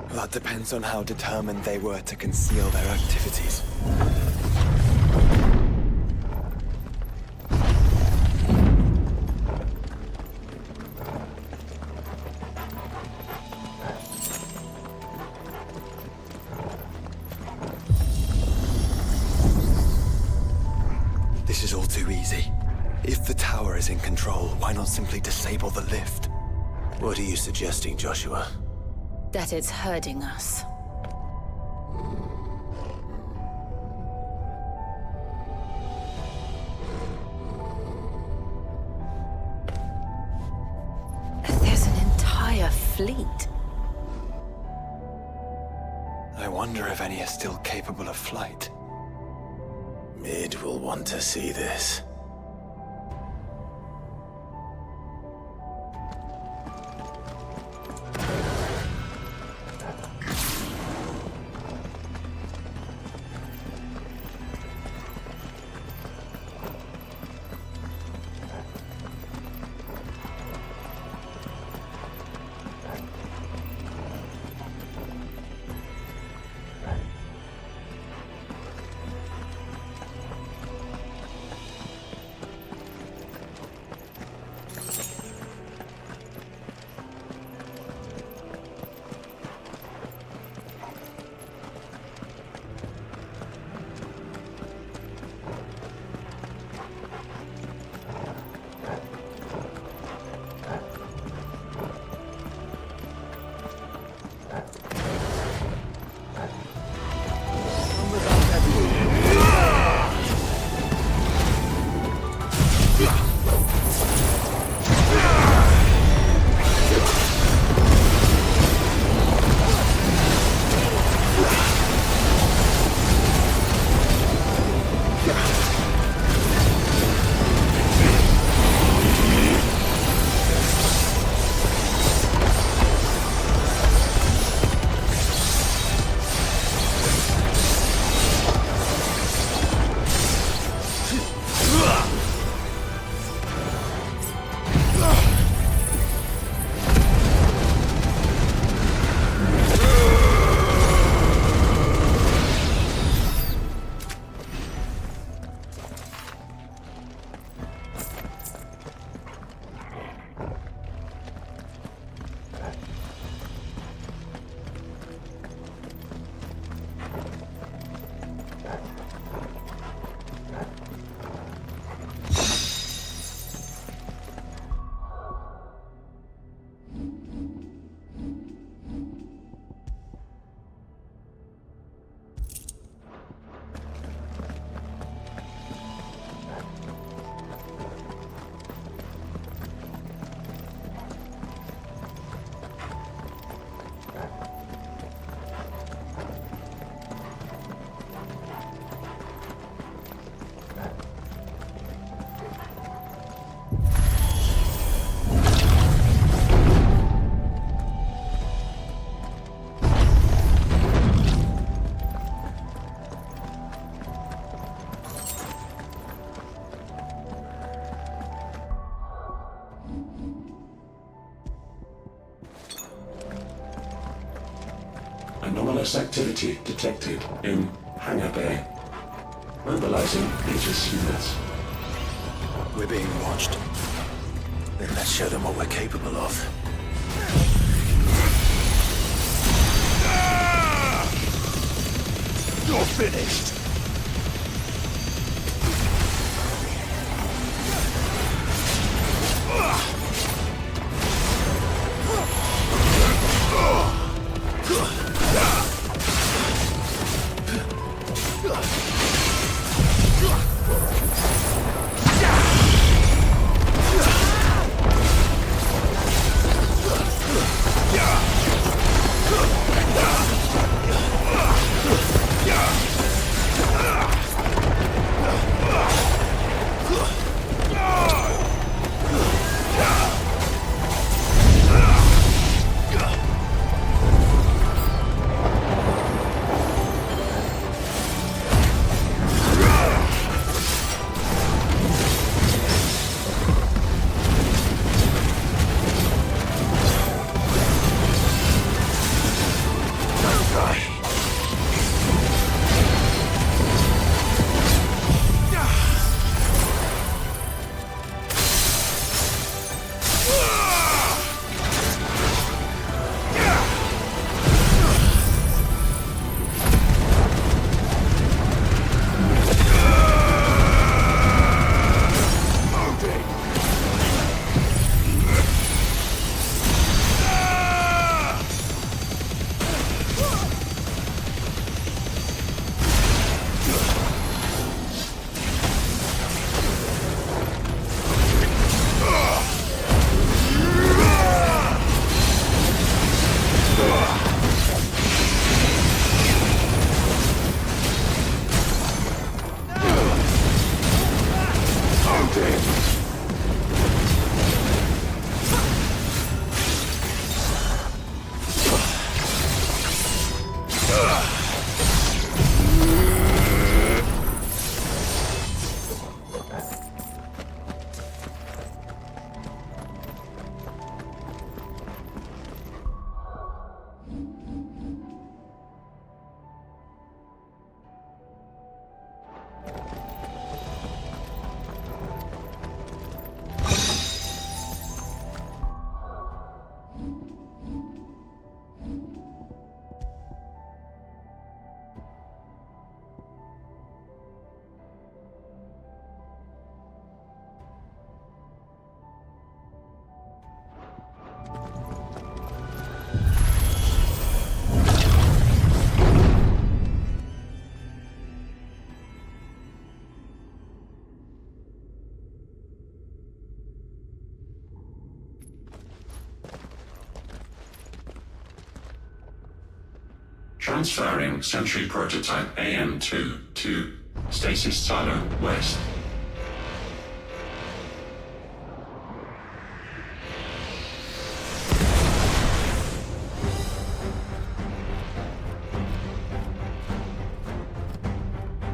That depends on how determined they were to conceal their activities. This is all too easy. If the tower is in control, why not simply disable the lift? What are you suggesting, Joshua? That it's hurting us. There's an entire fleet. I wonder if any are still capable of flight. Mid will want to see this. anomalous activity detected in Hangar Bay. Mobilizing Aegis units. We're being watched. Then let's show them what we're capable of. You're finished! Transferring Sentry Prototype AM2 to Stasis Silo West.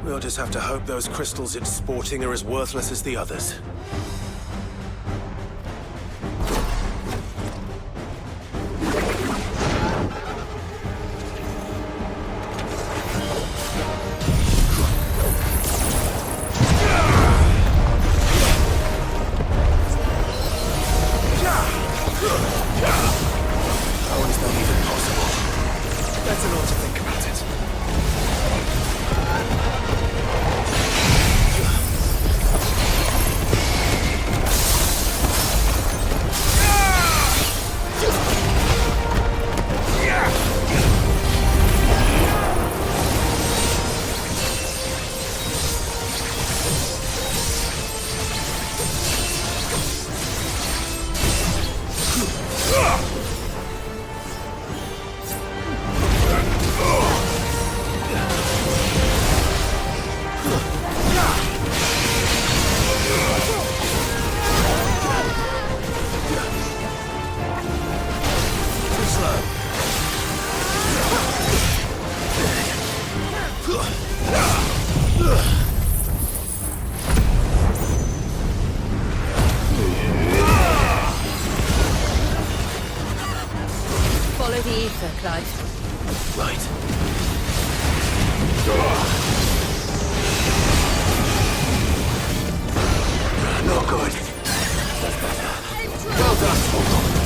We'll just have to hope those crystals it's sporting are as worthless as the others. How is that even possible? That's an odd to think about it. Follow the ether, Clive. Right. Not good. That's better. Well done, Smallpox.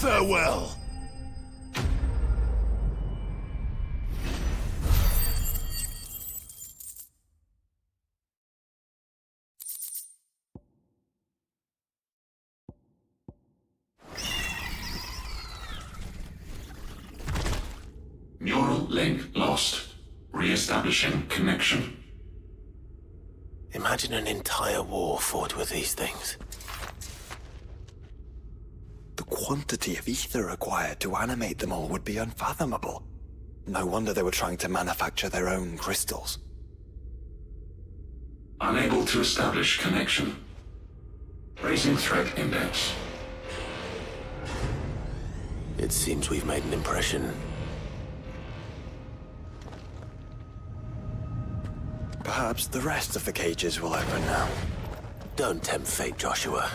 Farewell. Neural link lost. Re-establishing connection. Imagine an entire war fought with these things. The quantity of ether required to animate them all would be unfathomable. No wonder they were trying to manufacture their own crystals. Unable to establish connection. Raising threat index. It seems we've made an impression. Perhaps the rest of the cages will open now. Don't tempt fate, Joshua.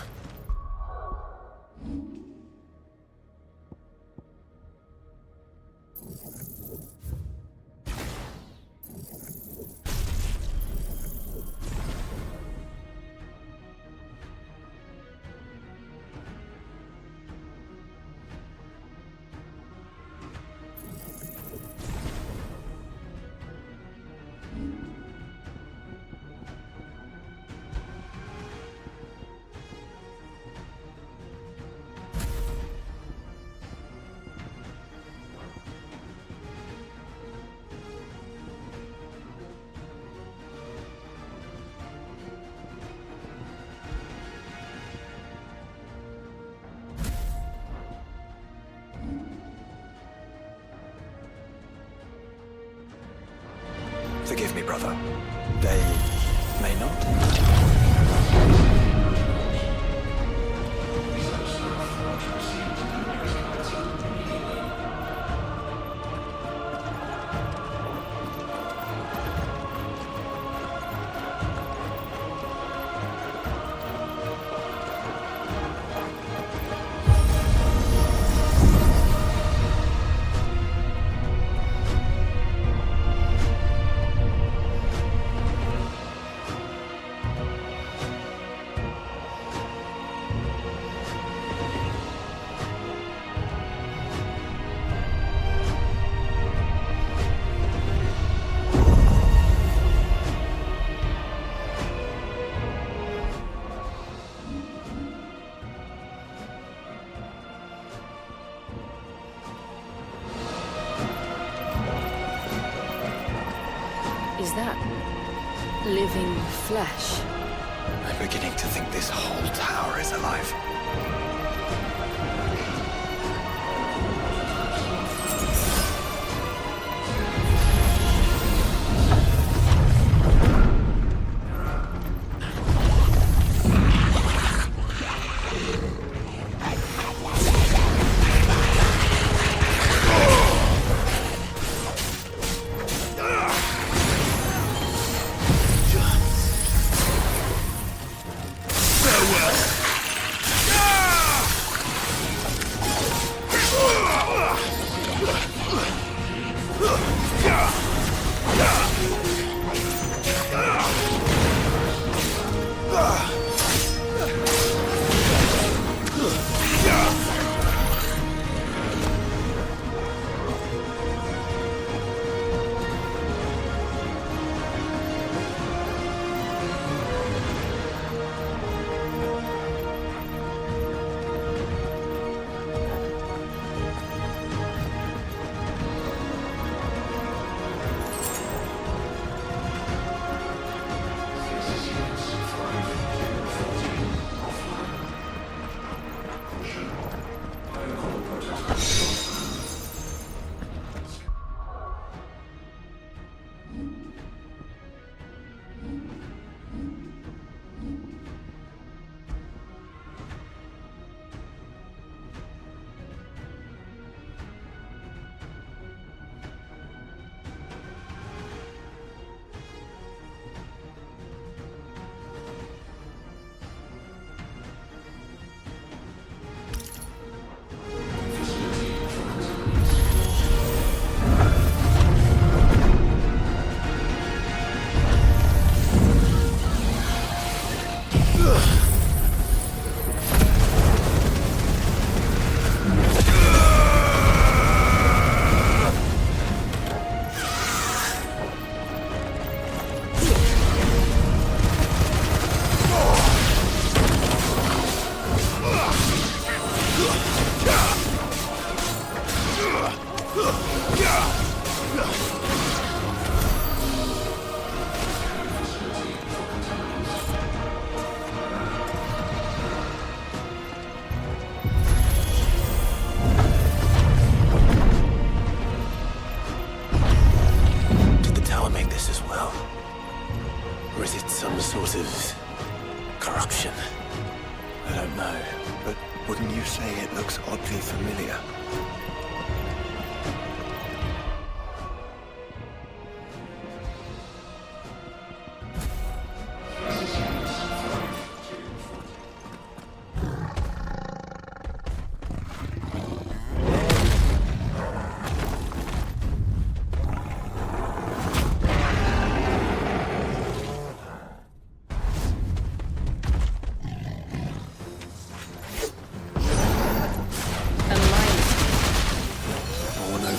Forgive me, brother. They may not. Is that living flesh? I'm beginning to think this whole tower is alive.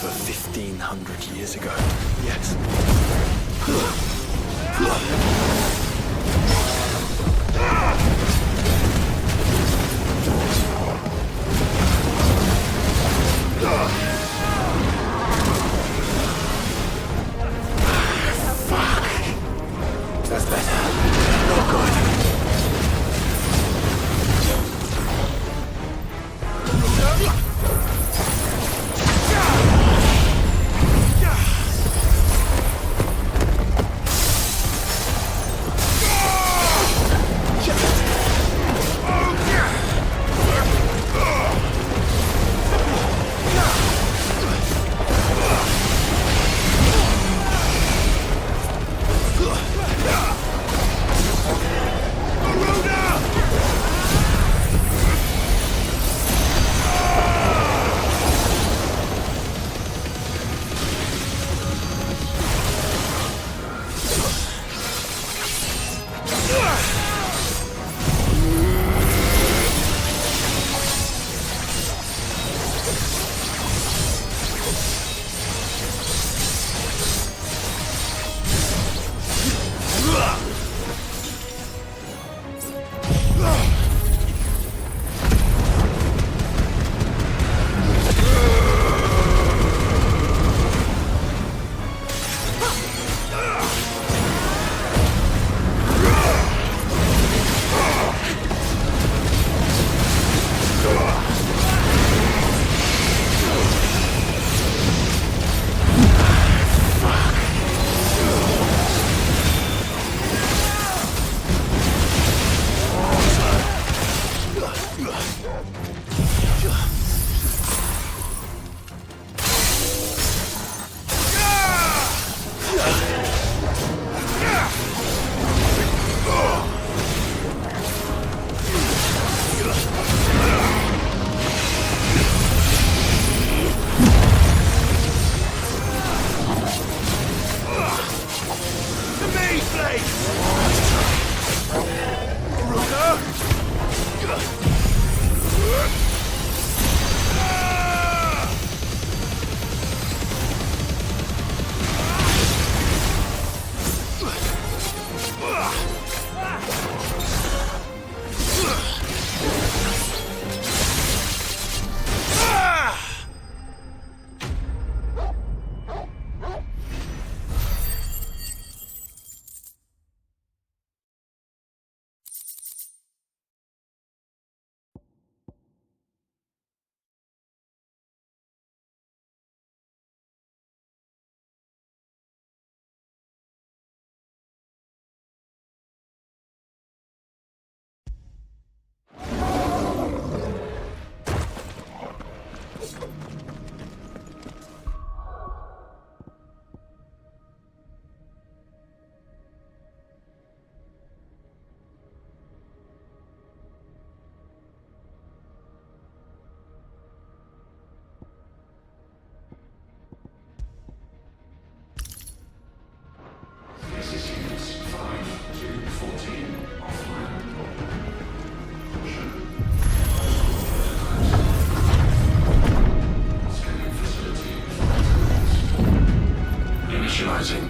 over 1,500 years ago. Yes. That's better. Not good.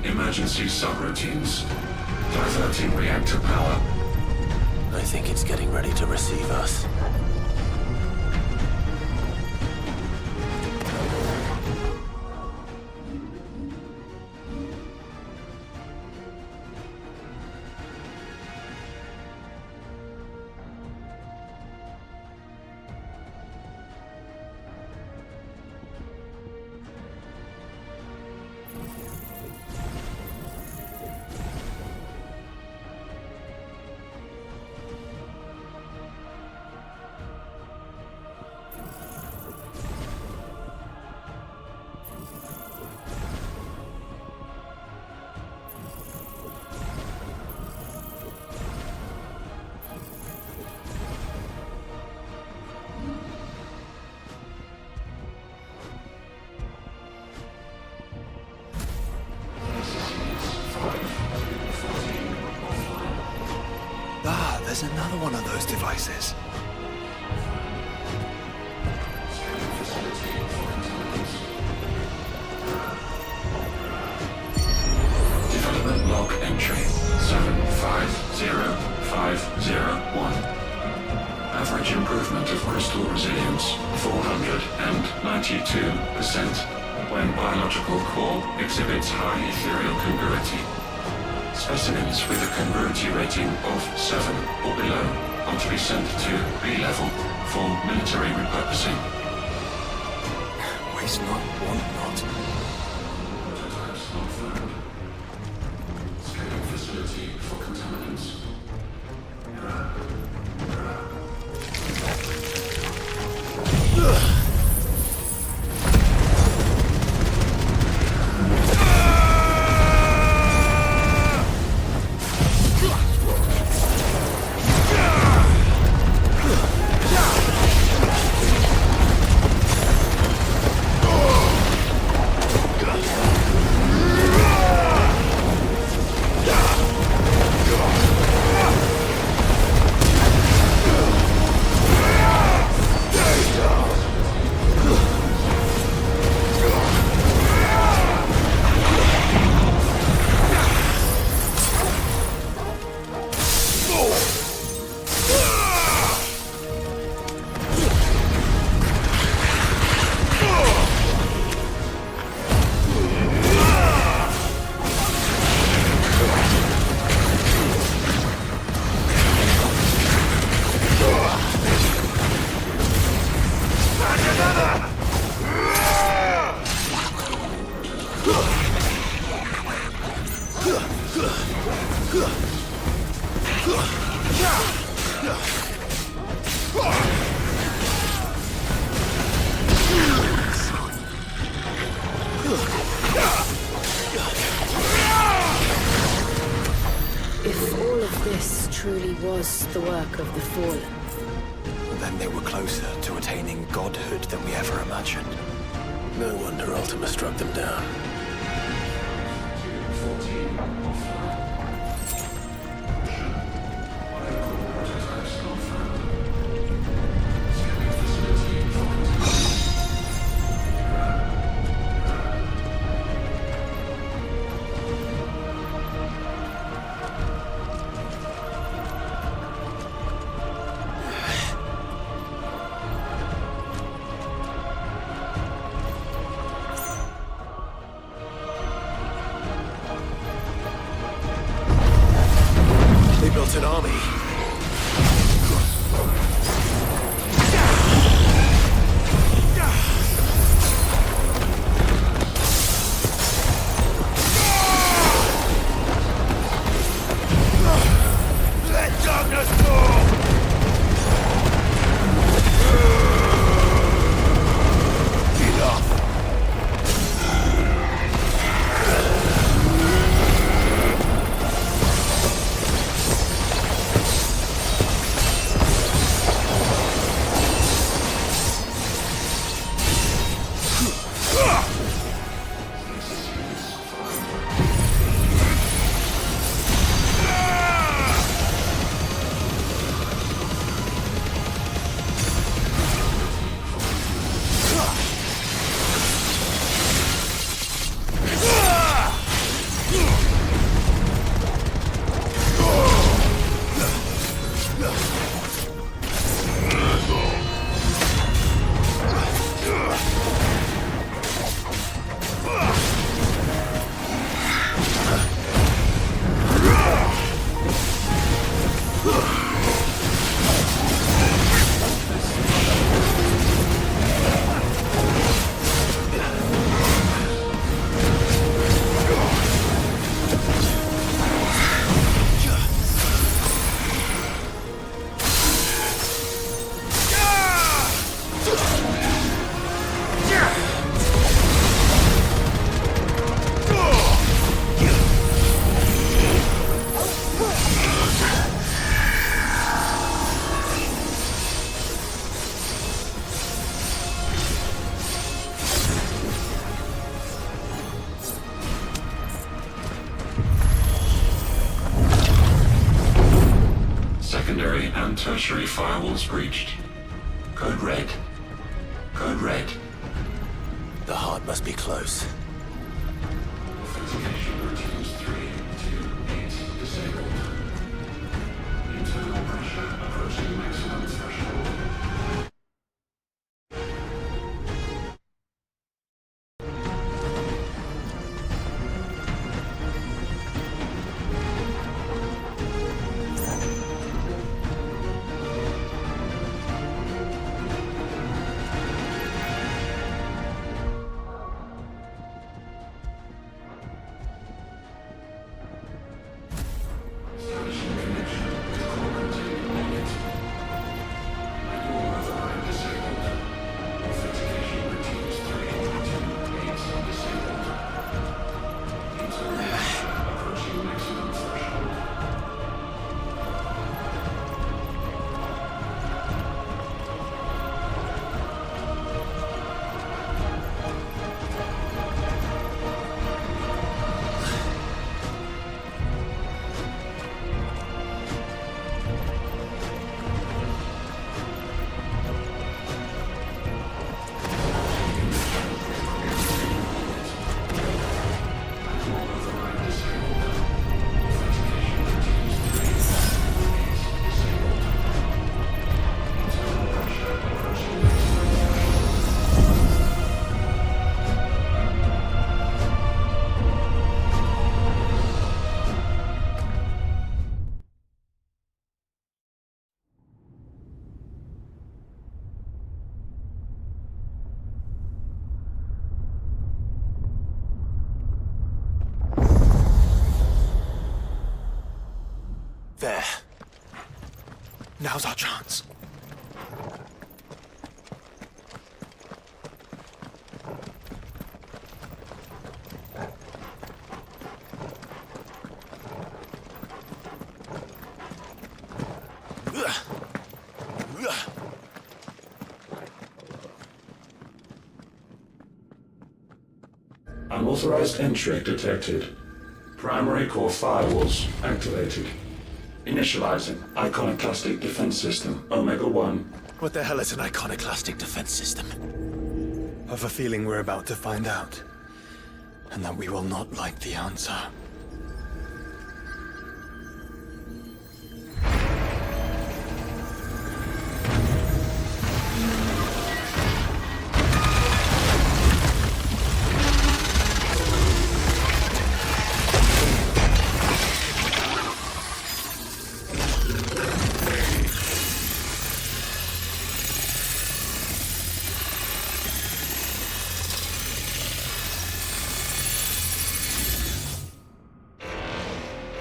Emergency subroutines. Diverting reactor power. I think it's getting ready to receive us. There's another one of those devices. 92% when biological core exhibits high ethereal congruity. Specimens with a congruity rating of 7 or below are to be sent to B-level for military repurposing. Waste not, want not. Prototypes not found. Scanning facility for contaminants. If all of this truly was the work of the Fallen, Then they were closer to attaining godhood than we ever imagined. No wonder Ultima struck them down. They built an army. Let darkness fall! Enough! Secondary and tertiary firewalls breached. Code red. Code red. The heart must be close. Authentication routines 3 to 8 disabled. Internal pressure approaching maximum threshold. There. Now's our chance. Unauthorized entry detected. Primary core firewalls activated. Initializing iconoclastic defense system Omega-1. What the hell is an iconoclastic defense system? I have a feeling we're about to find out. And that we will not like the answer.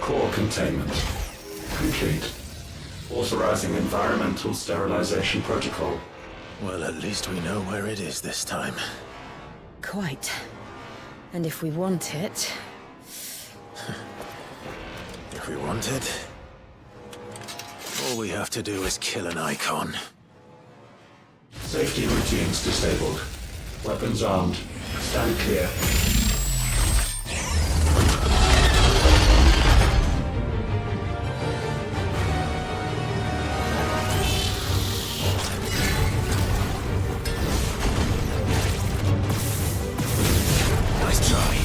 Core containment complete. Authorizing environmental sterilization protocol. Well, at least we know where it is this time. Quite. And if we want it... If we want it, all we have to do is kill an icon. Safety routines disabled. Weapons armed. Stand clear. Nice try.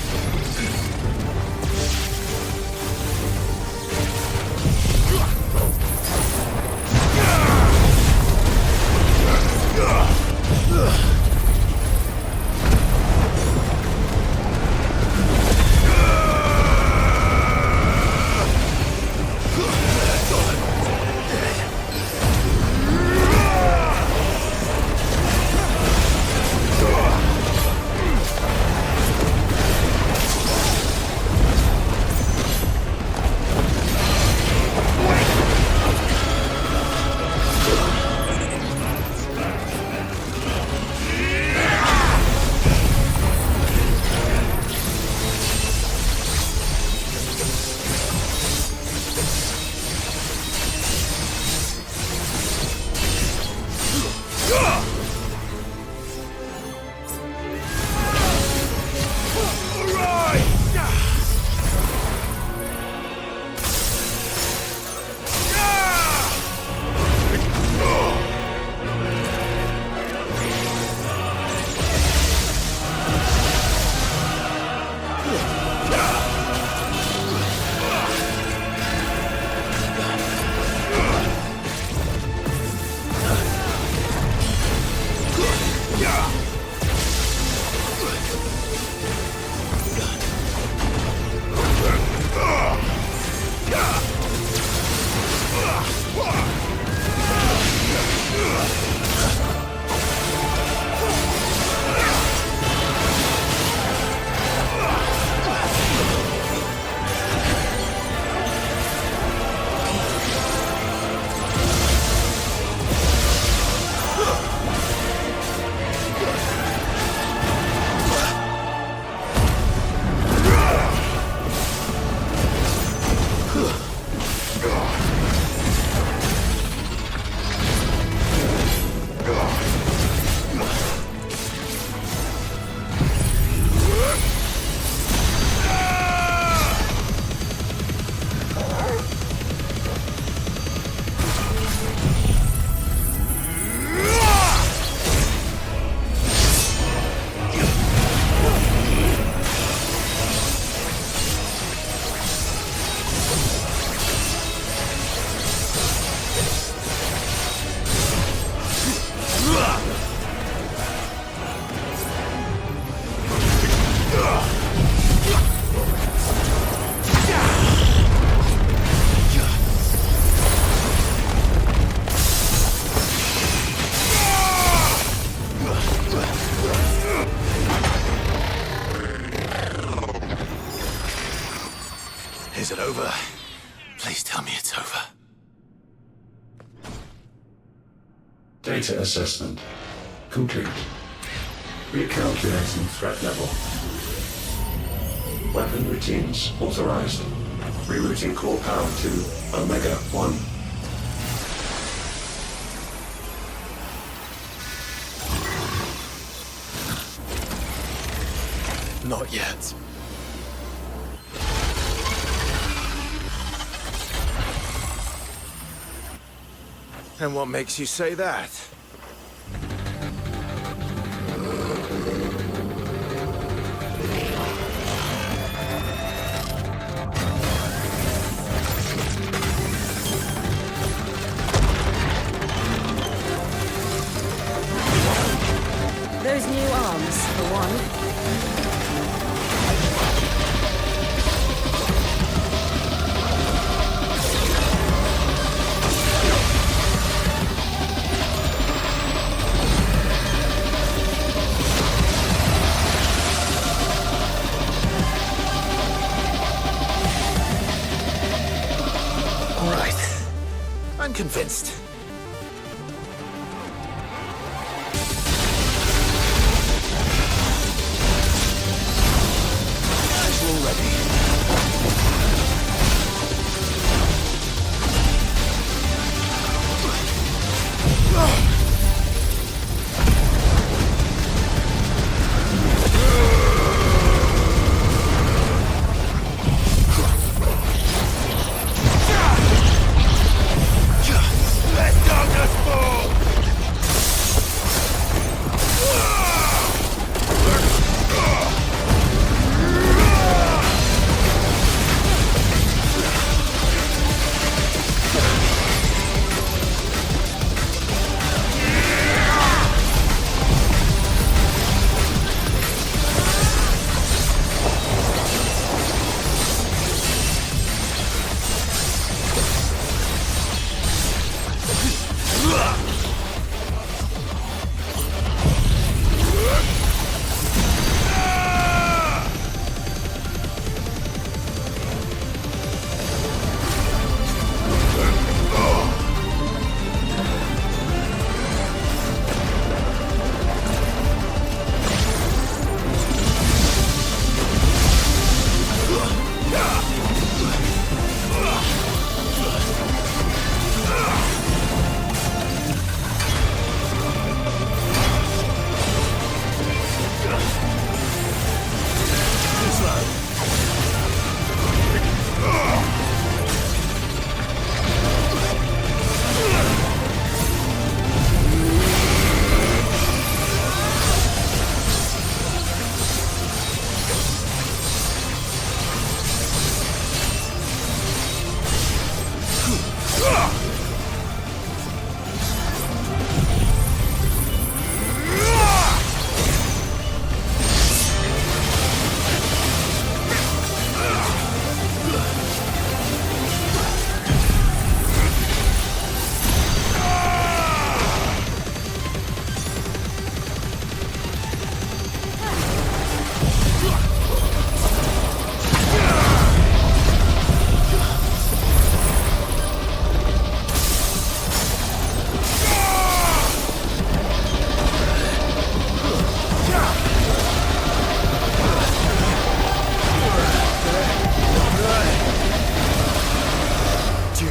Please tell me it's over. Data assessment complete. Recalculating threat level. Weapon routines authorized. Rerouting core power to Omega 1. Not yet. And what makes you say that? Those new arms, for one. All right. I'm convinced.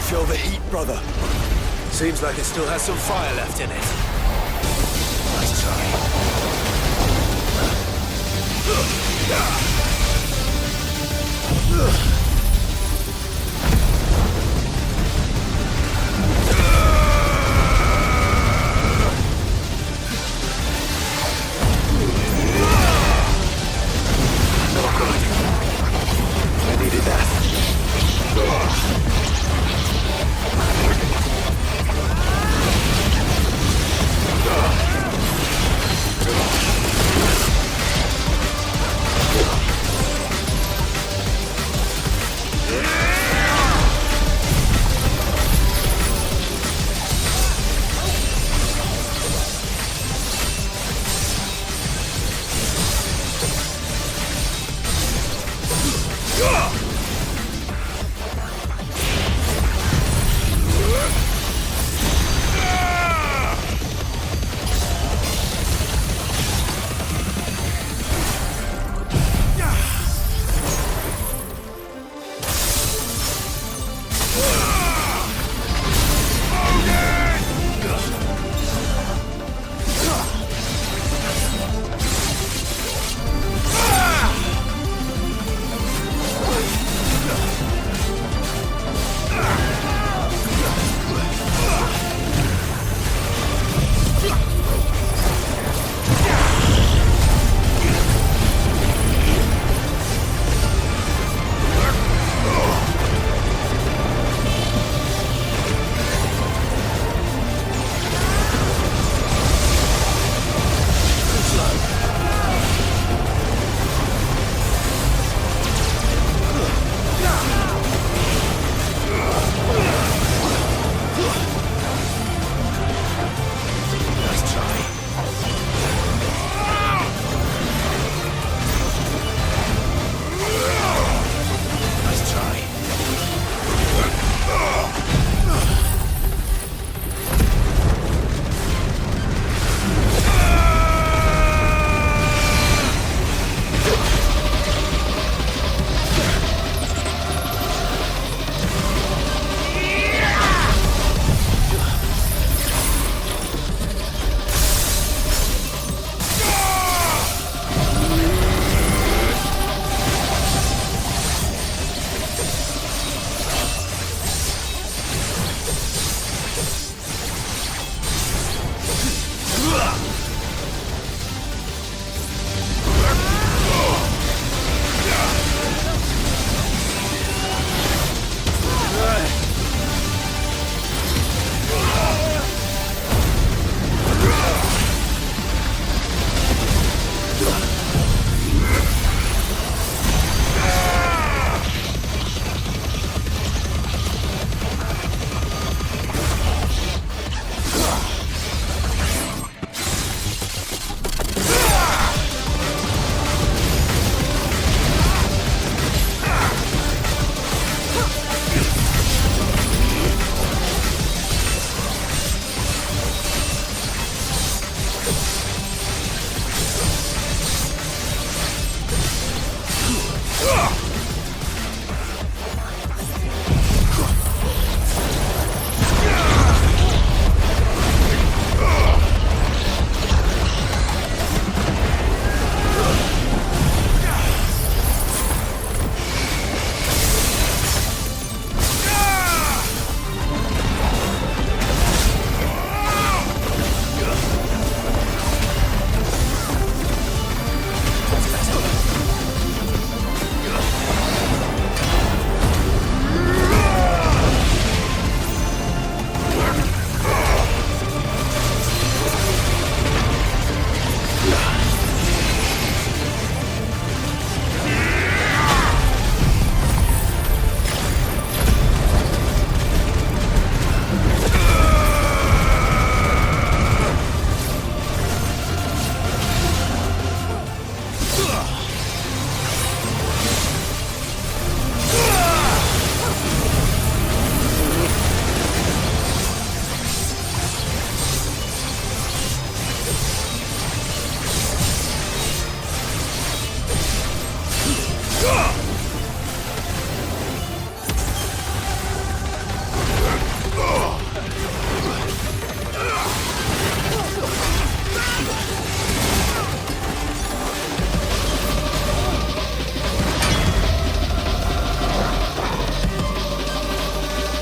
Feel the heat, brother. Seems like it still has some fire left in it. Let's Not good. I needed that.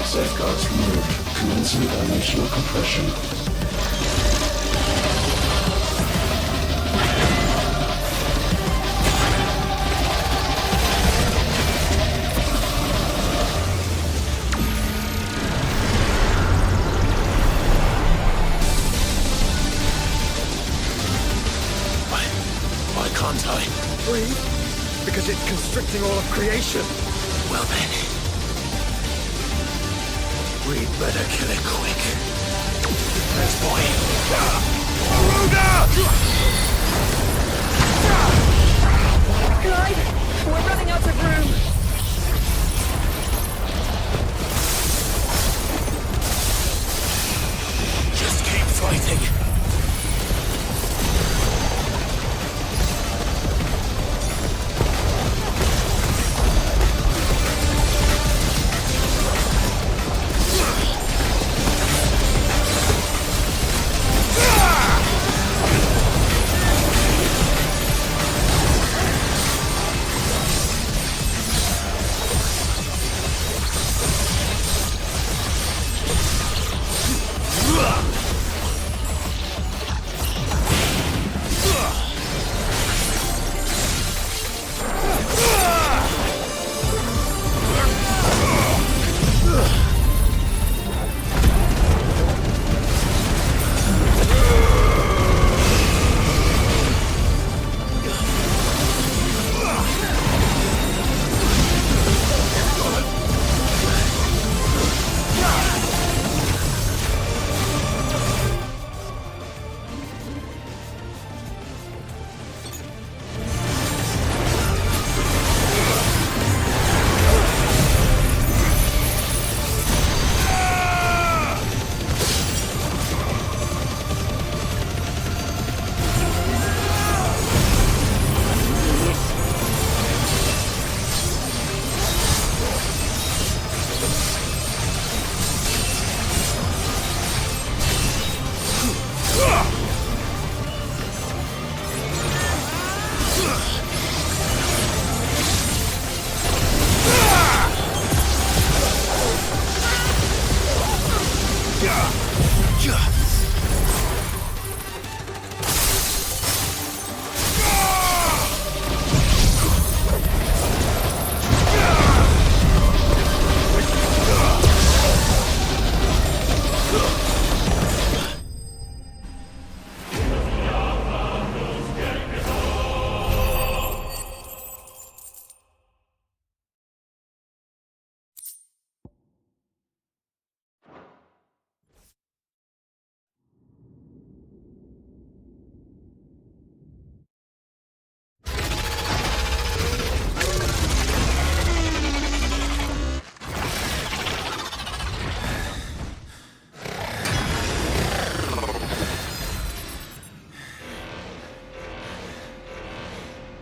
Safeguards removed. Commencing dimensional compression. Why can't I? Breathe? Because it's constricting all of creation. Well then. We'd better kill it quick. Thanks, boy. Clive, we're running out of room. Just keep fighting.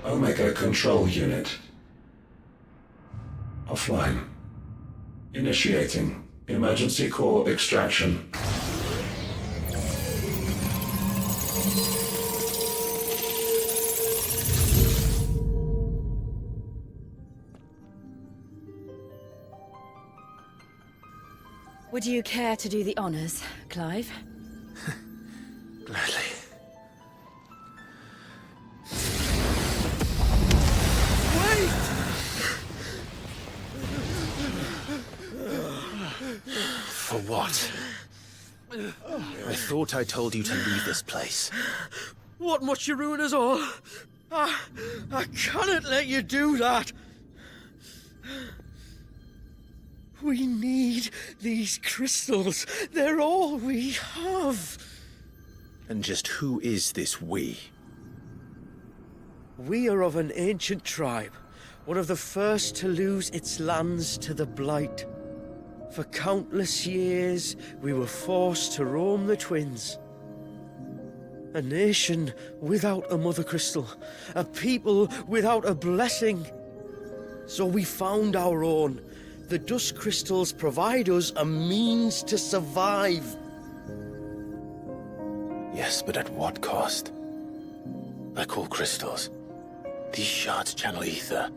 Omega Control Unit. Offline. Initiating emergency core extraction. Would you care to do the honors, Clive? Gladly. For what? I thought I told you to leave this place. What must you ruin us all? I cannot let you do that. We need these crystals. They're all we have. And just who is this we? We are of an ancient tribe, one of the first to lose its lands to the Blight. For countless years, we were forced to roam the Twins. A nation without a Mother Crystal, a people without a blessing. So we found our own. The dust crystals provide us a means to survive. Yes, but at what cost? Like all crystals, these shards channel ether.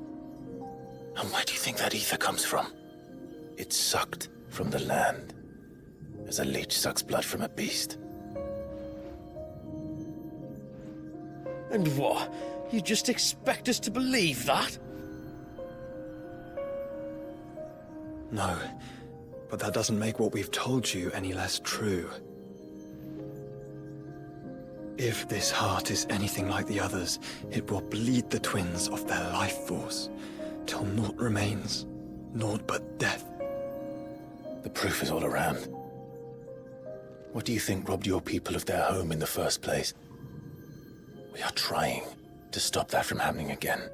And where do you think that ether comes from? It's sucked from the land, as a leech sucks blood from a beast. And what? You just expect us to believe that? No, but that doesn't make what we've told you any less true. If this heart is anything like the others, it will bleed the twins of their life force, till naught remains, naught but death. The proof is all around. What do you think robbed your people of their home in the first place? We are trying to stop that from happening again.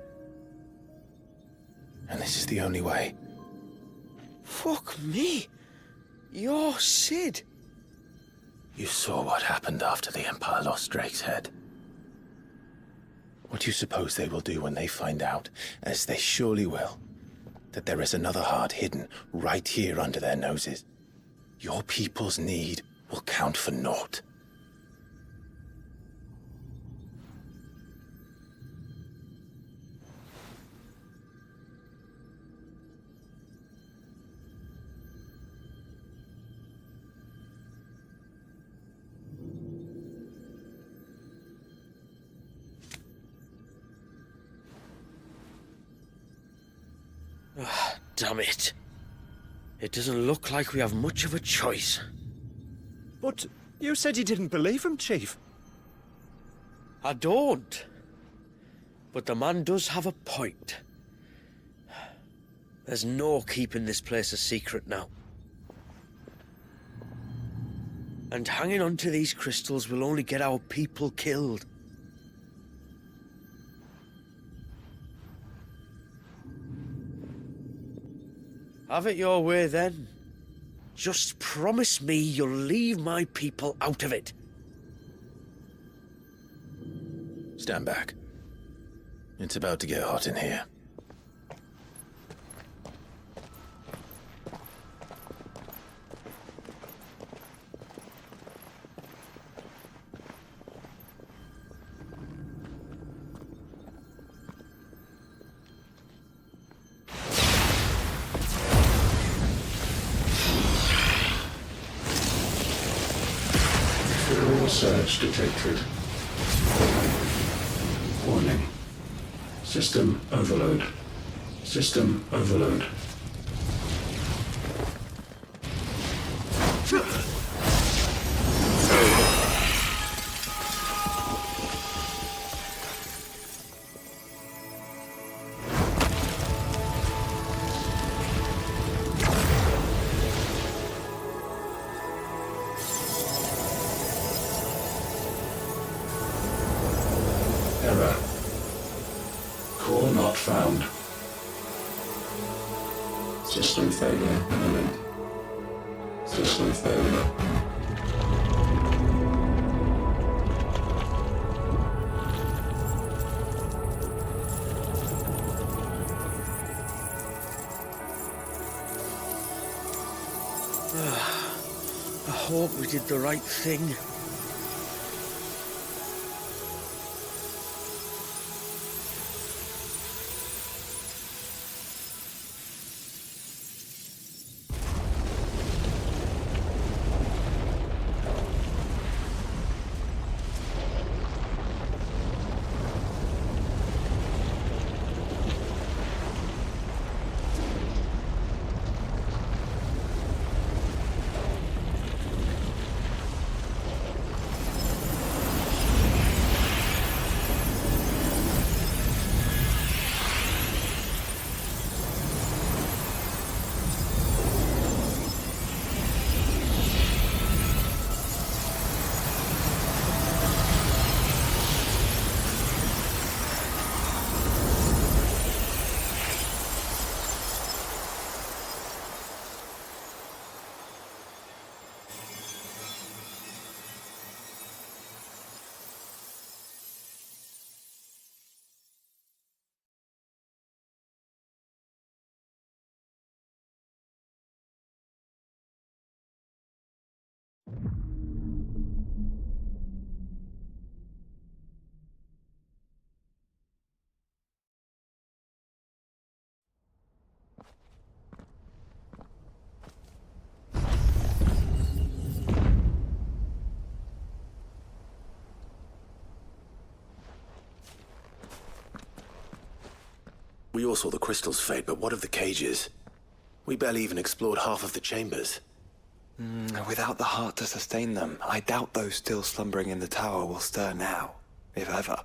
And this is the only way. Fuck me. You're Sid. You saw what happened after the Empire lost Drake's head. What do you suppose they will do when they find out, as they surely will, that there is another heart hidden right here under their noses? Your people's need will count for naught. Damn it. It doesn't look like we have much of a choice. But you said you didn't believe him, Chief. I don't. But the man does have a point. There's no keeping this place a secret now. And hanging on to these crystals will only get our people killed. Have it your way, then. Just promise me you'll leave my people out of it. Stand back. It's about to get hot in here. Surge detected. Warning. System overload. System overload. Error. Core not found. System failure imminent. System failure. I hope we did the right thing. We all saw the crystals fade, but what of the cages? We barely even explored half of the chambers. Without the heart to sustain them, I doubt those still slumbering in the tower will stir now, if ever.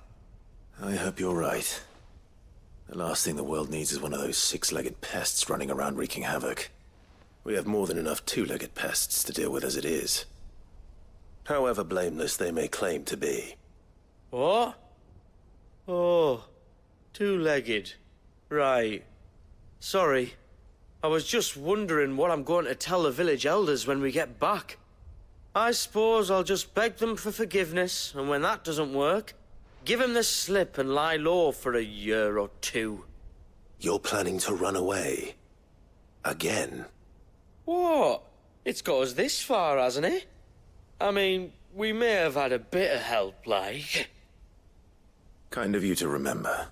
I hope you're right. The last thing the world needs is one of those six-legged pests running around wreaking havoc. We have more than enough two-legged pests to deal with as it is. However blameless they may claim to be. What? Oh, two-legged. Right. Sorry. I was just wondering what I'm going to tell the village elders when we get back. I suppose I'll just beg them for forgiveness, and when that doesn't work, give them the slip and lie low for a year or two. You're planning to run away? Again? What? It's got us this far, hasn't it? I mean, we may have had a bit of help, like. Kind of you to remember.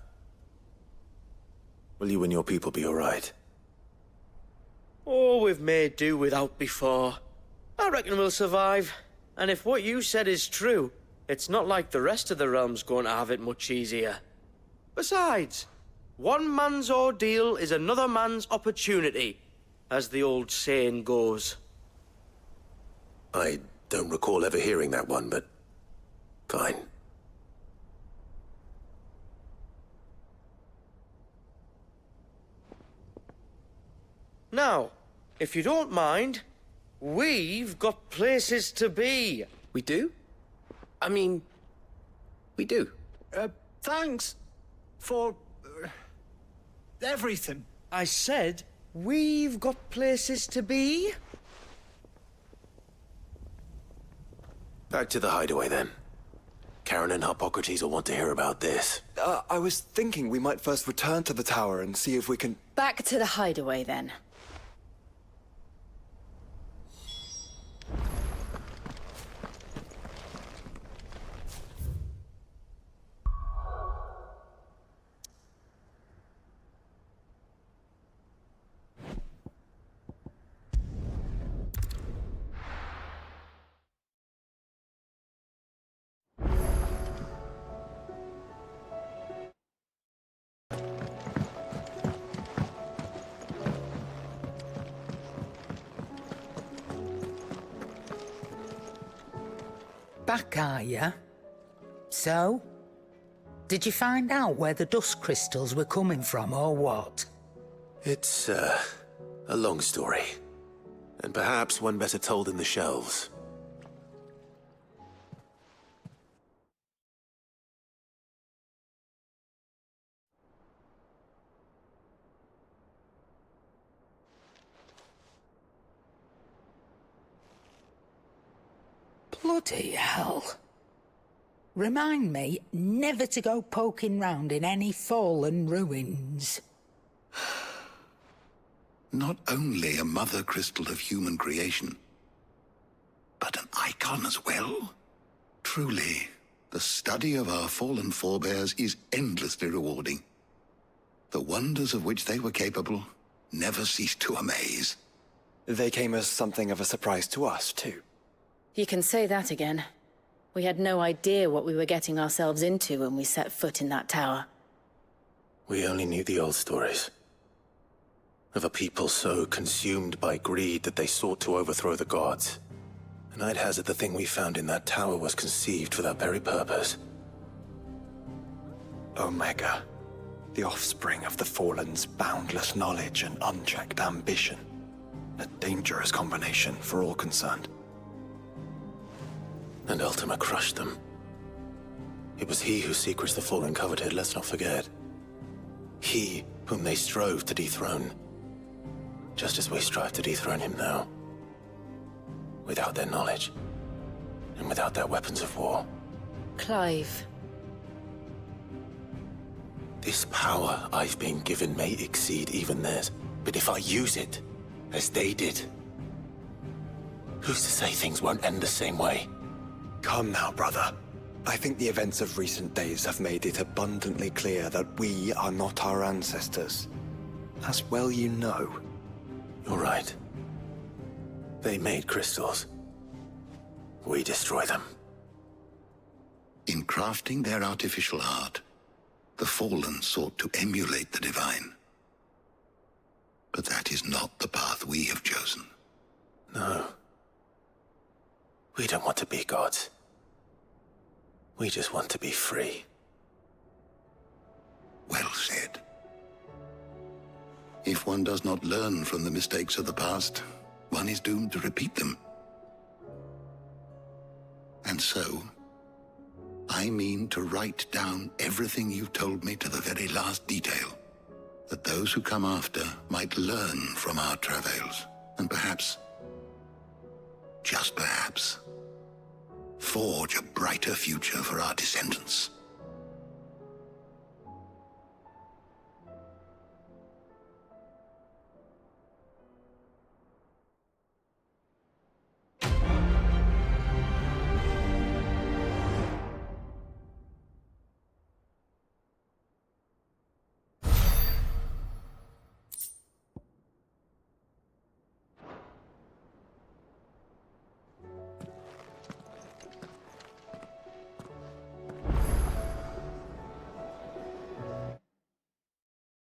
Will you and your people be all right? Oh, we've made do without before. I reckon we'll survive. And if what you said is true, it's not like the rest of the realm's going to have it much easier. Besides, one man's ordeal is another man's opportunity, as the old saying goes. I don't recall ever hearing that one, but fine. Now, if you don't mind, we've got places to be. We do? I mean, we do. Thanks for everything. I said, we've got places to be. Back to the hideaway, then. Karen and Hippocrates will want to hear about this. I was thinking we might first return to the tower and see if we can... Back to the hideaway, then. Back, are ya? So? Did you find out where the dust crystals were coming from, or what? It's, a long story. And perhaps one better told in the shelves. Bloody hell. Remind me never to go poking round in any fallen ruins. Not only a mother crystal of human creation, but an icon as well. Truly, the study of our fallen forebears is endlessly rewarding. The wonders of which they were capable never ceased to amaze. They came as something of a surprise to us, too. You can say that again. We had no idea what we were getting ourselves into when we set foot in that tower. We only knew the old stories. Of a people so consumed by greed that they sought to overthrow the gods. And I'd hazard the thing we found in that tower was conceived for that very purpose. Omega. The offspring of the Fallen's boundless knowledge and unchecked ambition. A dangerous combination for all concerned. And Ultima crushed them. It was he whose secrets the Fallen coveted, let's not forget. He whom they strove to dethrone. Just as we strive to dethrone him now. Without their knowledge. And without their weapons of war. Clive. This power I've been given may exceed even theirs. But if I use it, as they did, who's to say things won't end the same way? Come now, brother. I think the events of recent days have made it abundantly clear that we are not our ancestors. As well you know. You're right. They made crystals. We destroy them. In crafting their artificial art, The fallen sought to emulate the divine. But that is not the path we have chosen. No. We don't want to be gods. We just want to be free. Well said. If one does not learn from the mistakes of the past, one is doomed to repeat them. And so, I mean to write down everything you told me to the very last detail, that those who come after might learn from our travails, and perhaps, just perhaps, forge a brighter future for our descendants.